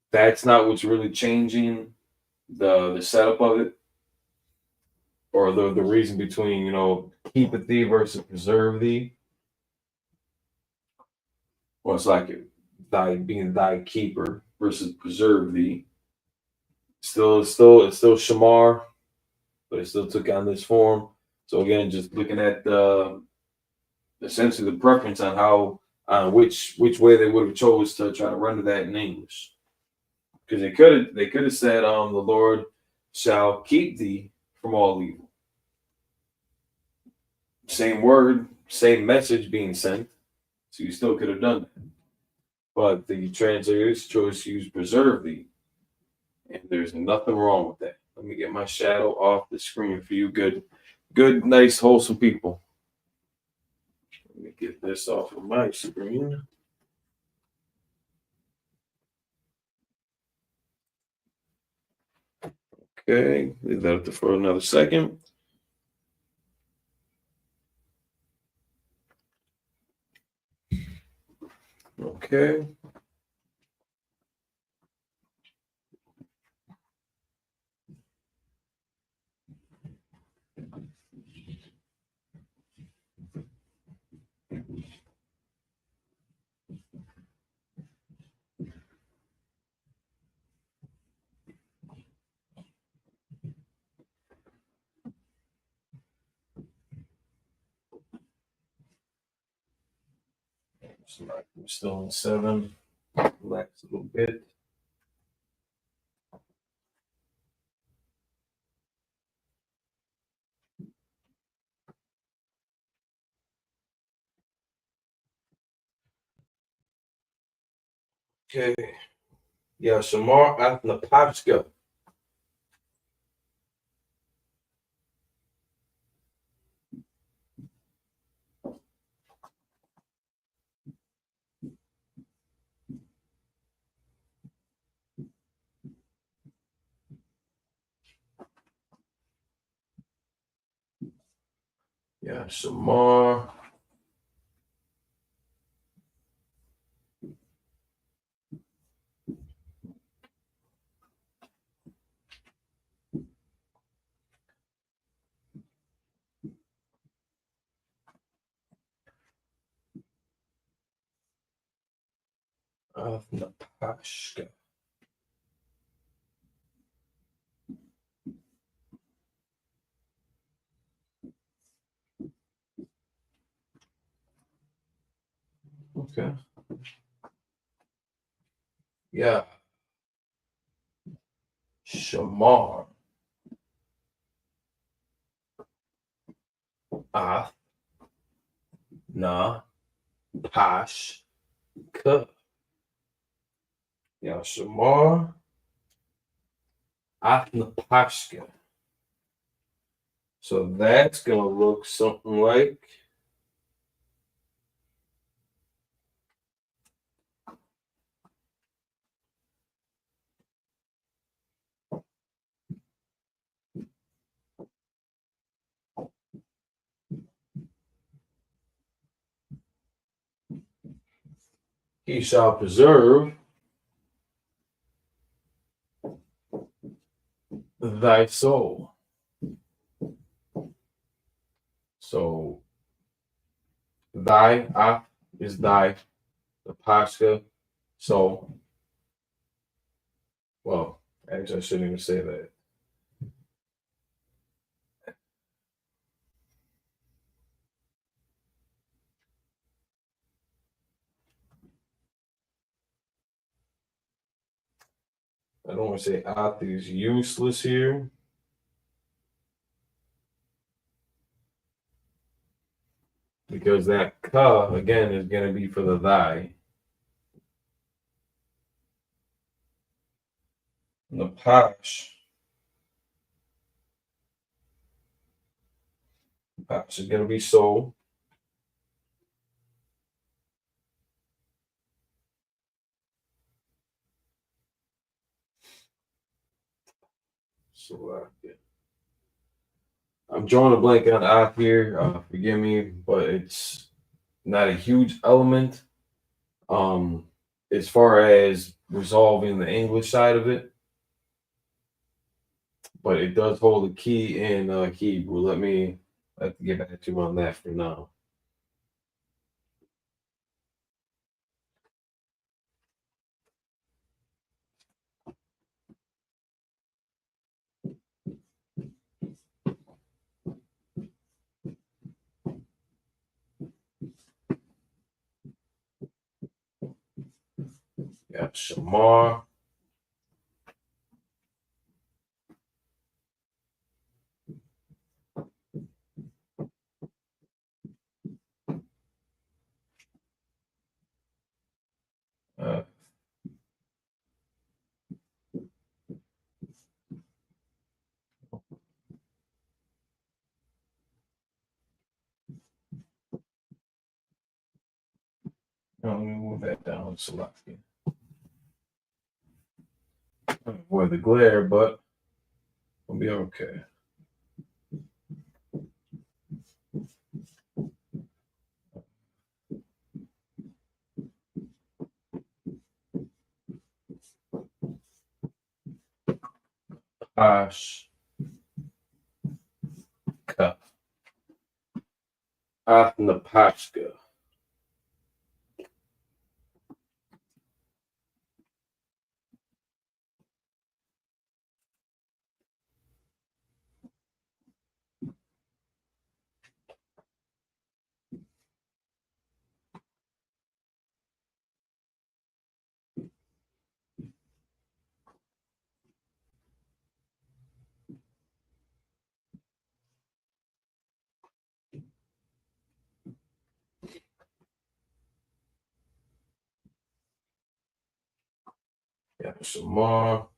That's not what's really changing the setup of it, or the reason between keepeth thee versus preserve thee. Well, it's like thy being thy keeper versus preserve thee. It's still Shamar, but it still took on this form. So again, just looking at essentially the preference on how which way they would have chose to try to render that in English. Because they could have said the Lord shall keep thee from all evil. Same word, same message being sent. So you still could have done that. But the translators chose to use preserve thee. And there's nothing wrong with that. Let me get my shadow off the screen for you good, nice, wholesome people. Let me get this off of my screen. Okay, leave that up for another second. Okay. We're still in 7. Relax a little bit. Okay. Yeah, Shamar Athnapavska. Yeah, Shamar. Athnapavska. Okay. Yeah. Shamar. Ath. Na. Pash. Ka. Yeah, Shamar Athnapavska. So that's going to look something like he shall preserve thy soul. So thy is thy, the pascha. So, well, actually, I shouldn't even say that. I don't want to say ath is useless here. Because that ka, again, is going to be for the thy. And the pash is going to be soul. So, I'm drawing a blank on ath here. Forgive me, but it's not a huge element. As far as resolving the English side of it, but it does hold a key in Hebrew. Let me get back to you on that for now. Yeah, Shamar. Let me move that down, Salafi. Avoid the glare, but we'll be okay. Ash, ka, Athnapashka. Yeah, some more.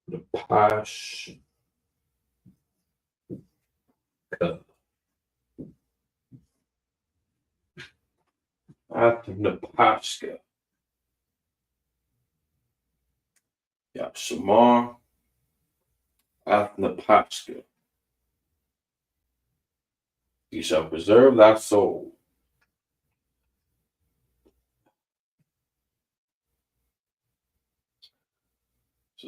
The Posh. The Pashka. Yeah, Shamar. The Pashka. You shall preserve thy soul.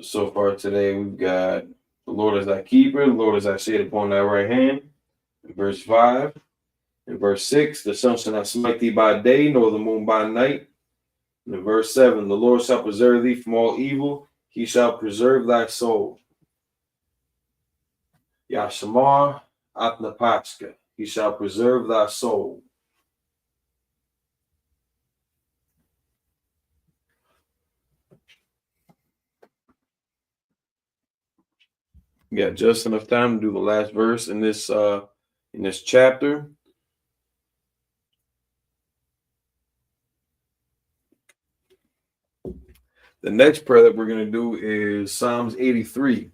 So far today, we've got the Lord is thy keeper, the Lord is thy shade upon thy right hand. In verse 5. In verse 6, the sun shall not smite thee by day, nor the moon by night. And in verse 7, the Lord shall preserve thee from all evil. He shall preserve thy soul. Yashamar Atnapachka. He shall preserve thy soul. We got just enough time to do the last verse in this chapter. The next prayer that we're going to do is Psalms 83.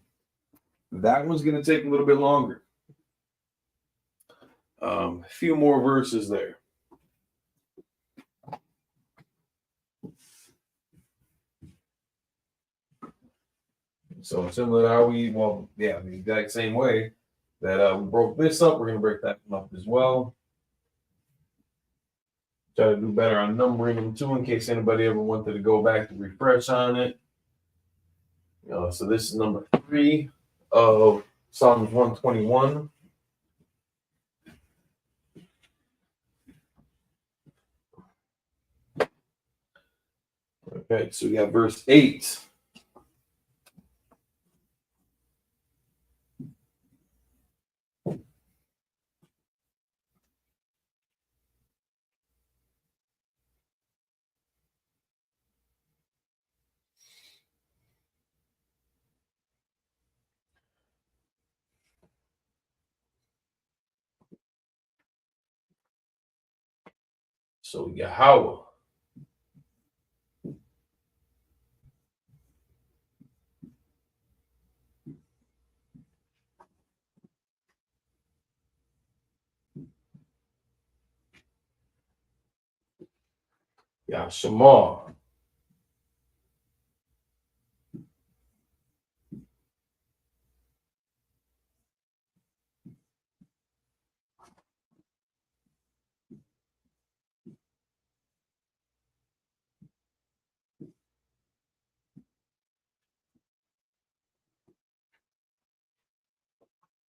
That one's going to take a little bit longer. A few more verses there. So similar to how the exact same way that we broke this up, we're going to break that one up as well. Try to do better on numbering them too, in case anybody ever wanted to go back to refresh on it. So this is number 3 of Psalms 121. Okay, so we got verse 8. So Yahweh. Yahshemar.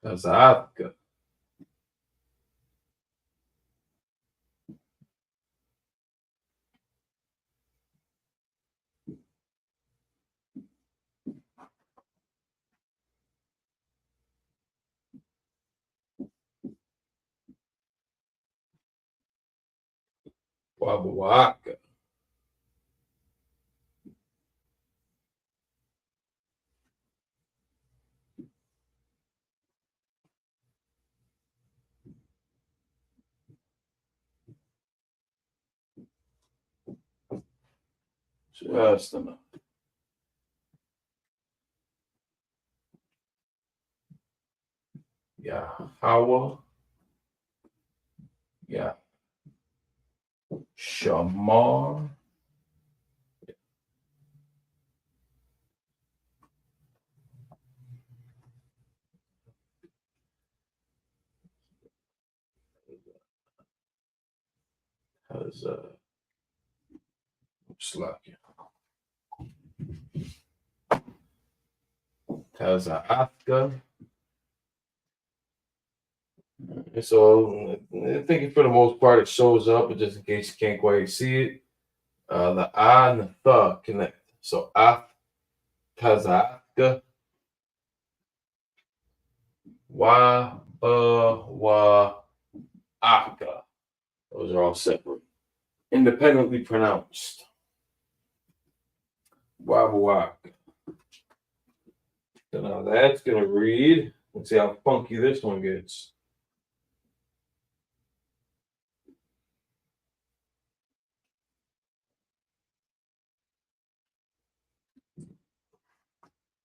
Kazaka. Wabuaka. Just enough. Yahweh. Yeah. Shamar. Has Slakia. Has Athka. So I think for the most part it shows up, but just in case you can't quite see it, the I and the th connect. So I, Kazaka, wa, wa, aka. Those are all separate, independently pronounced. Wa, wa. So now that's gonna read. Let's see how funky this one gets.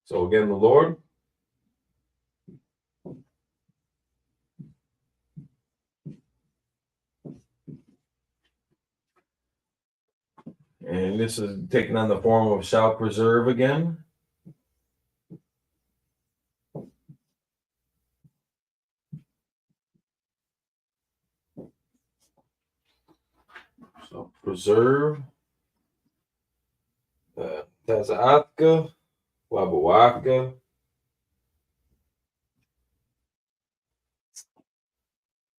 So again, the Lord. And this is taking on the form of shall preserve again. So preserve. Tazaatka, Wabawaka.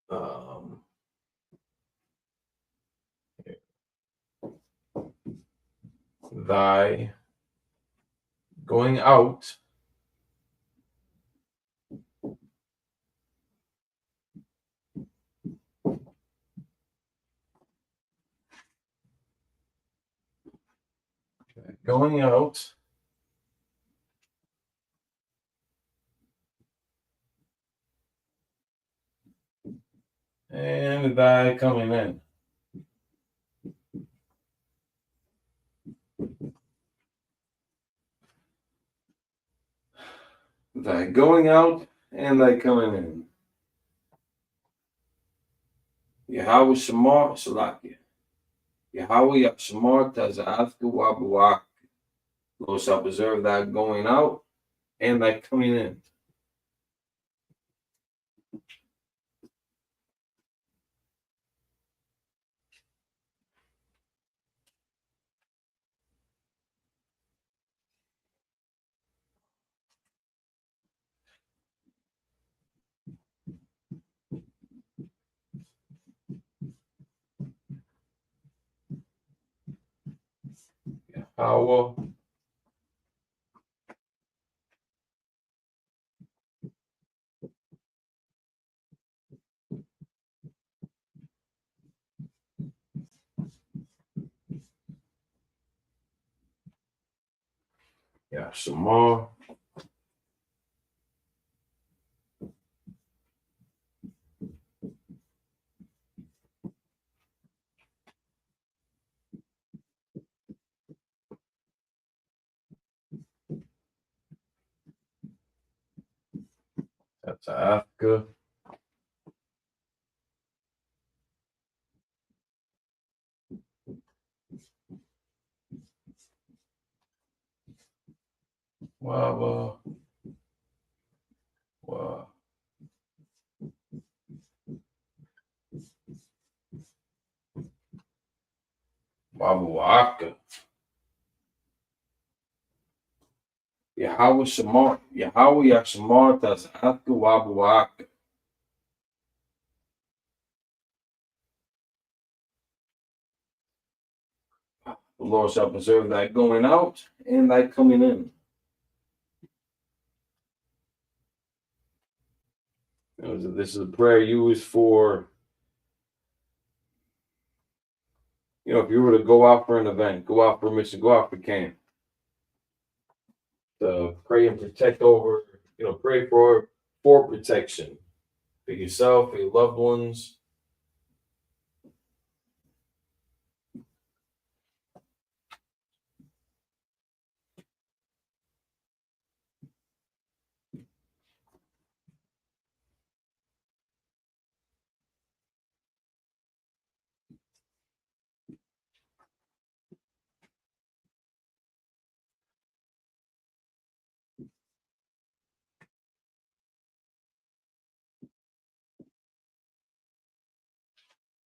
Um, Thy going out going out and thy coming in. Thy going out and thy coming in. Yahweh Shamar Salakia. Yahweh Shamar Tazaatka Wabawaka. Lord shall preserve thy going out and thy coming in. Yahweh Shamar. That's Africa. Waba. Wa. Wabawaka. Yahweh Shamar. Yahweh Yashamar Tazaatka Wabawaka. The Lord shall preserve thy going out and thy coming in. This is a prayer used for, if you were to go out for an event, go out for a mission, go out for camp, to pray and protect over, pray for protection for yourself, for your loved ones.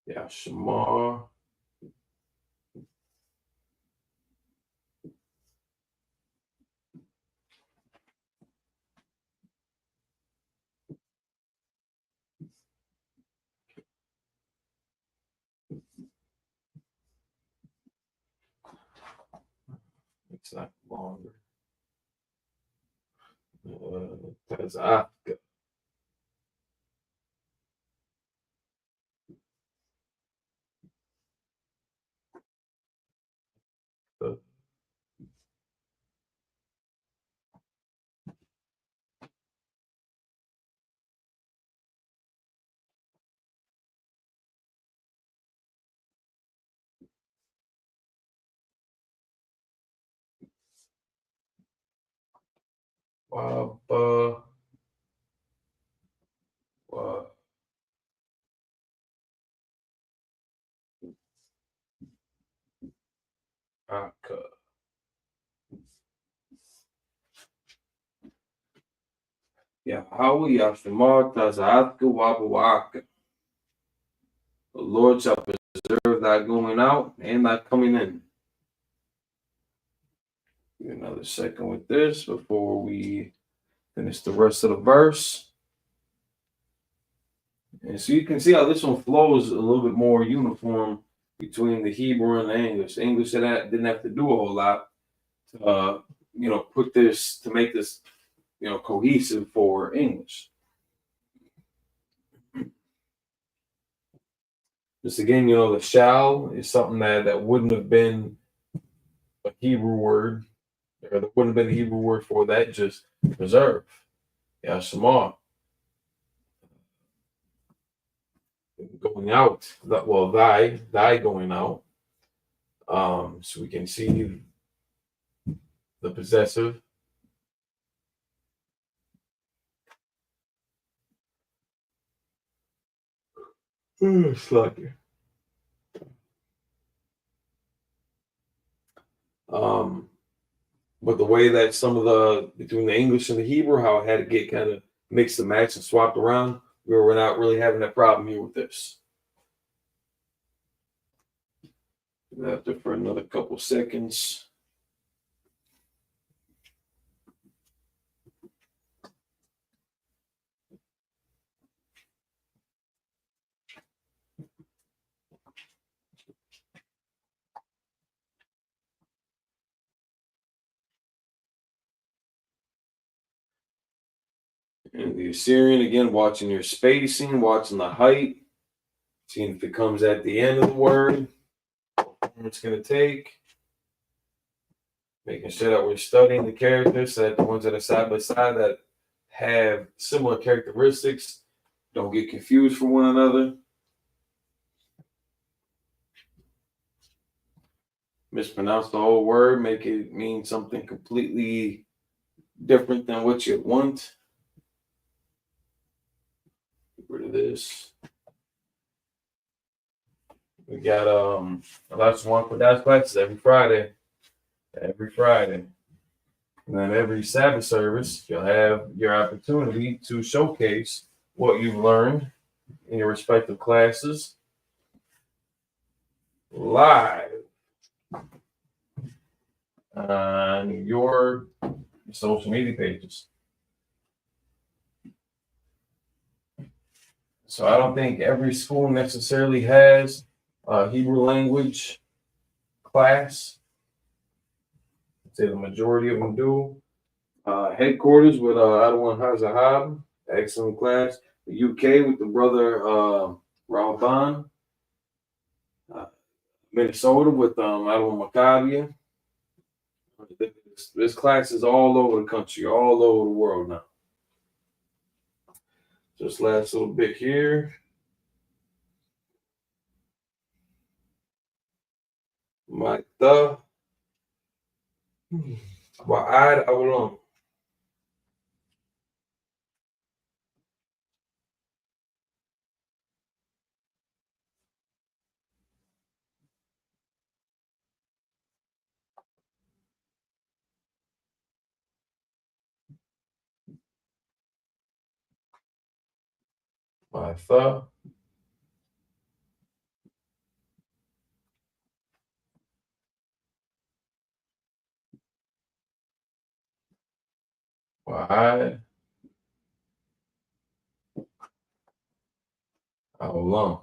Yeah, Shamar. It's not longer. That's Africa. Waba. Aka. Yeah, Howie Yashimar Tazaka Wabawaka. The Lord shall preserve thy going out and thy coming in. Give another second with this before we finish the rest of the verse. And so you can see how this one flows a little bit more uniform between the Hebrew and the English. The English didn't have to do a whole lot to, put this, to make this, cohesive for English. Just again, the shall is something that wouldn't have been a Hebrew word, or there wouldn't have been a Hebrew word for that, just preserve. Yashimah. Going out, well, thy going out. So we can see the possessive. Slugger. But the way that some of between the English and the Hebrew, how it had to get kind of mixed and matched and swapped around, we're not really having that problem here with this. After for another couple seconds. And the Assyrian, again, watching your spacing, watching the height, seeing if it comes at the end of the word, what it's going to take. Making sure that we're studying the characters so that the ones that are side by side that have similar characteristics don't get confused for one another. Mispronounce the whole word, make it mean something completely different than what you want. Get rid of this. We got LASHAWAN QADASH classes every Friday. And then every Sabbath service, you'll have your opportunity to showcase what you've learned in your respective classes live on your social media pages. So I don't think every school necessarily has a Hebrew language class. I'd say the majority of them do. Headquarters with Adawan Hazahab, excellent class. The UK with the brother Ralban. Minnesota with Adawan Maccabia. This class is all over the country, all over the world now. Just last little bit here. Ma'da Wa'ad Awlam. Ma'tha Wa'ad Awlam.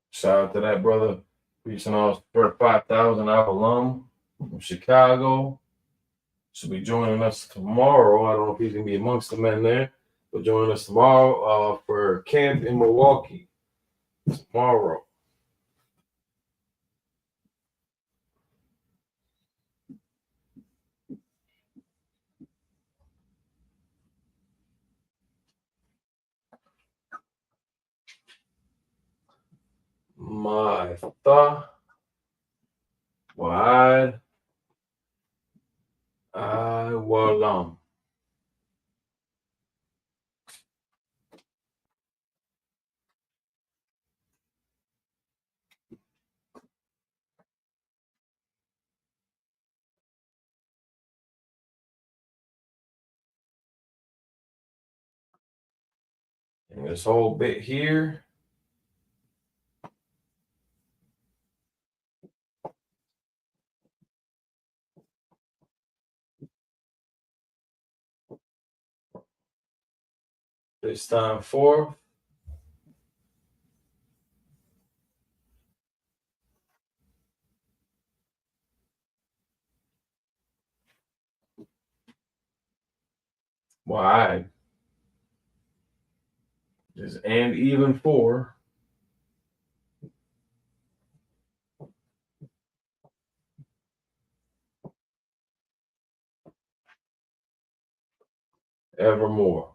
Shout out to that brother Reaching out for 5,000 alum from Chicago. Should be joining us tomorrow. I don't know if he's gonna be amongst the men there, but joining us tomorrow for camp in Milwaukee. Tomorrow. My thought. Wide. I will And this whole bit here. This time 4. Wide. Just and even 4. Evermore.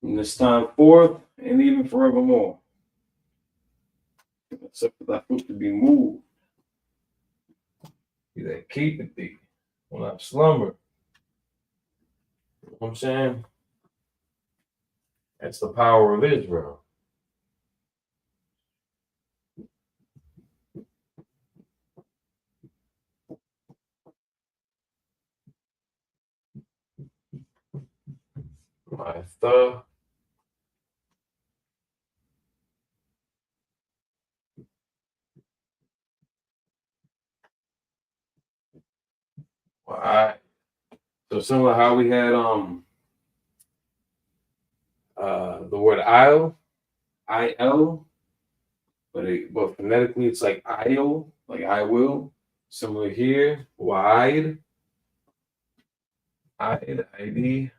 And this time 4th and even forevermore. Except for that foot to be moved. He that keepeth thee will not slumber. You know what I'm saying? That's the power of Israel. My thought. All right. So similar how we had the word il, but phonetically it's like il, like I will. Similar here, wide, id,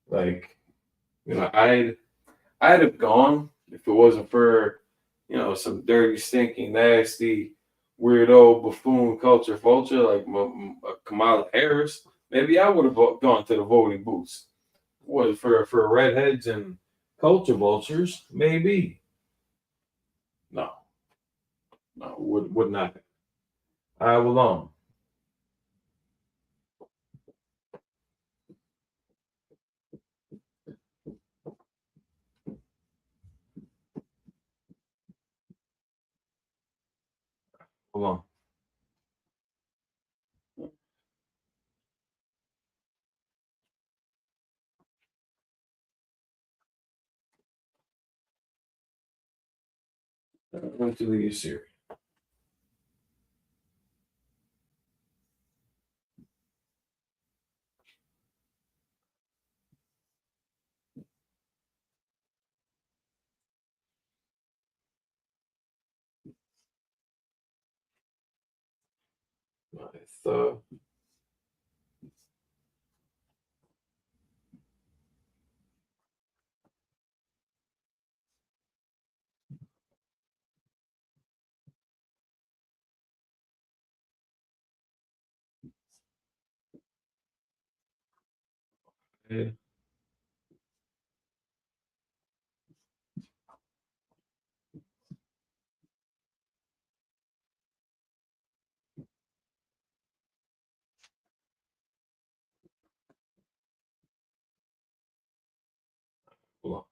like I'd have gone if it wasn't for some dirty, stinking, nasty, weirdo buffoon culture vulture like Kamala Harris. Maybe I would have gone to the voting booths. Was for redheads and culture vultures, maybe. No, would not. I will hold on. I'm going to leave here. My thought. Yeah. Hold on.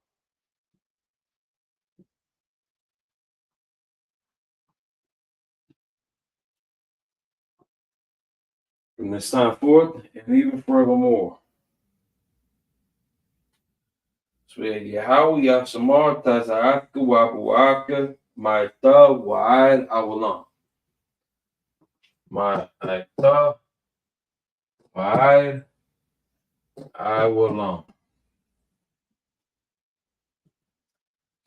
From this time forth and even forevermore. So Yahweh Yashamar Tazaraka Wabuaka, my thought wide awalam. My thought wide I will alone.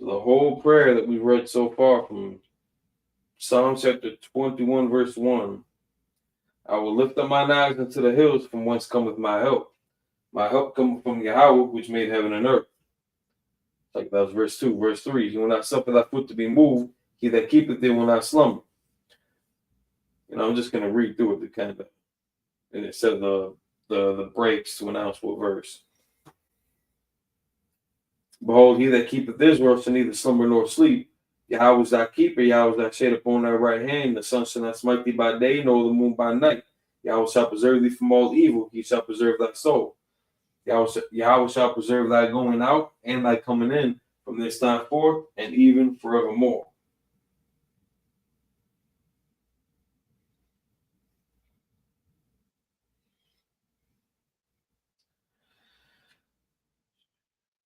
The whole prayer that we read so far from Psalm chapter 21, verse 1. I will lift up mine eyes into the hills from whence cometh my help. My help cometh from Yahweh, which made heaven and earth. Like that was verse 2. Verse 3. He will not suffer thy foot to be moved. He that keepeth thee will not slumber. I'm just going to read through it to kind of, and it said the breaks to announce what verse. Behold, he that keepeth Israel shall neither slumber nor sleep. Yahweh is thy keeper, Yahweh is thy shade upon thy right hand. The sun shall not smite thee by day, nor the moon by night. Yahweh shall preserve thee from all evil. He shall preserve thy soul. Yahweh shall preserve thy going out and thy coming in from this time forth and even forevermore.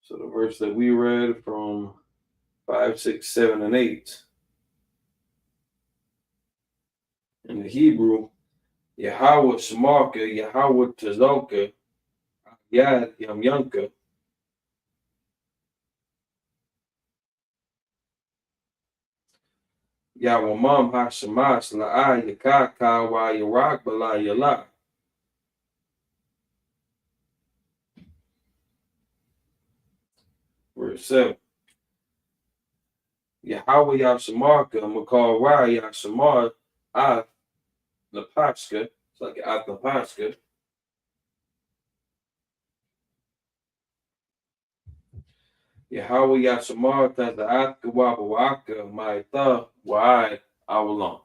So the verse that we read from 5, 6, 7, and 8. In the Hebrew, Yahweh Shemarka, Yahweh Tazolka, Yad Yamyanka. Yawamam Hashamash La'a Yakaka Wa Yarak Bala Yala. Verse 7. Yahweh Yashamarka Makal Ra Yashamar Ath Napashka. It's like Ath Napashka. Yahweh Yashamar Taza'atka Wabawaka Maitha Wa'ai Awalam.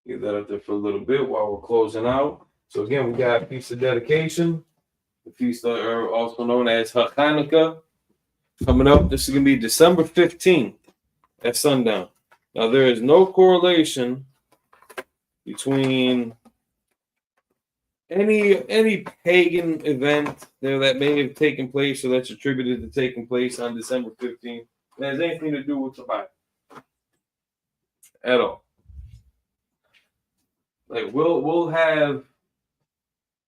Leave that up there for a little bit while we're closing out. So again, we got Feast of Dedication, the feast are also known as Hanukkah, coming up. This is going to be December 15th at sundown. Now, there is no correlation between any pagan event there that may have taken place or that's attributed to taking place on December 15th that has anything to do with the Bible at all. Like we'll have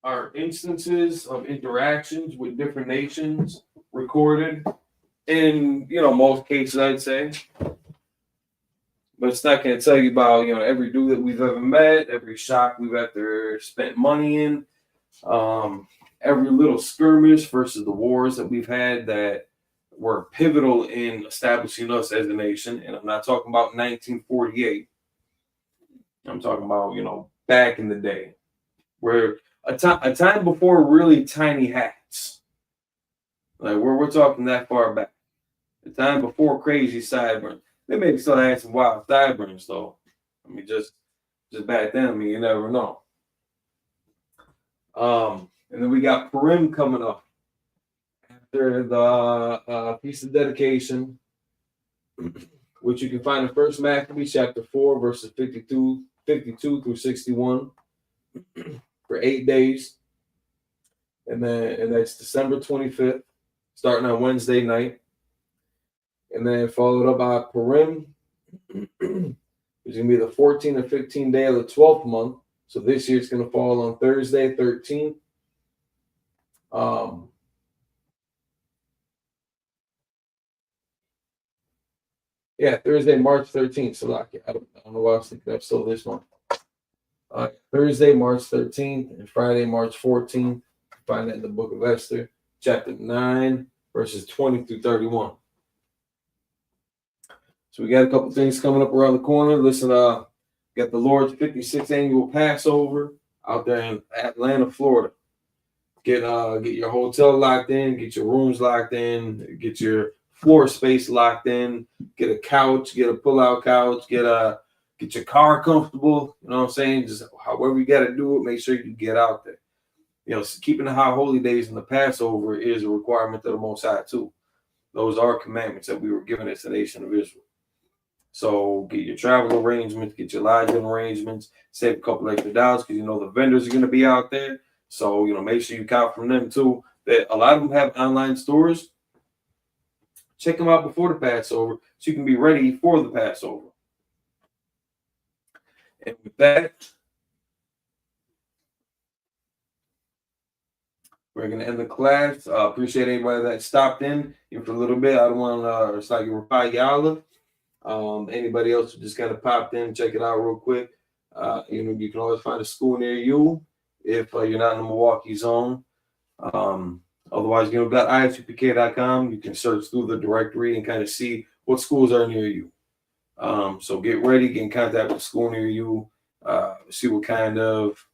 our instances of interactions with different nations recorded in most cases, I'd say, but it's not going to tell you about every dude that we've ever met, every shop we've ever spent money in, every little skirmish versus the wars that we've had that were pivotal in establishing us as a nation. And I'm not talking about 1948. I'm talking about back in the day, where a time before really tiny hats. Like we're talking that far back. The time before crazy sideburns. They maybe still had some wild sideburns though. I mean, just back then. I mean, you never know. And then we got Purim coming up after the Feast of Dedication, which you can find in First Maccabees chapter 4, verses 52 through 61 for 8 days. And that's December 25th, starting on Wednesday night. And then followed up by Purim, which is going to be the 14th and 15th day of the 12th month. So this year it's going to fall on Thursday, 13th. Thursday, March 13th. So I don't know why I was thinking that's still this month. Thursday, March 13th, and Friday, March 14th. Find that in the book of Esther, chapter 9, verses 20 through 31. So we got a couple things coming up around the corner. Listen, got the Lord's 56th annual Passover out there in Atlanta, Florida. Get your hotel locked in, get your rooms locked in, get your floor space locked in, get a couch, get a pull-out couch, get your car comfortable. You know what I'm saying? Just however you got to do it, make sure you get out there. Keeping the high holy days and the Passover is a requirement of the Most High too. Those are commandments that we were given as the nation of Israel. So get your travel arrangements, get your lodging arrangements, save a couple extra dollars because the vendors are going to be out there. So make sure you count from them too. That a lot of them have online stores. Check them out before the Passover so you can be ready for the Passover. And with that, we're gonna end the class. Appreciate anybody that stopped in even for a little bit. I don't want to it's like you reply y'all. Anybody else who just kind of popped in, check it out real quick. You can always find a school near you if you're not in the Milwaukee zone. Otherwise, go to ISUPK.com. You can search through the directory and kind of see what schools are near you. So get ready, get in contact with the school near you, see what kind of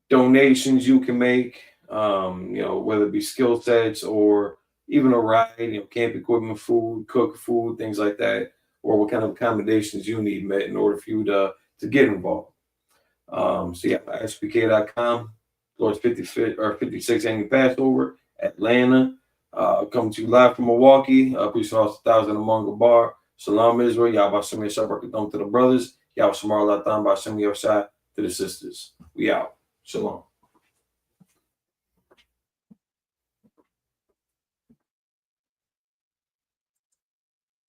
donations you can make, whether it be skill sets or even a ride, camp equipment, food, cook food, things like that, or what kind of accommodations you need met in order for you to get involved. So yeah, ISPK.com, Lord's 55th or 56th annual Passover, Atlanta. Coming to you live from Milwaukee. Peace and 1,000 among the bar. Shalom Israel. Yahweh Shem Yashar to the brothers. Yahweh Shamar Latan Bashem Yoshai to the sisters. We out. Shalom.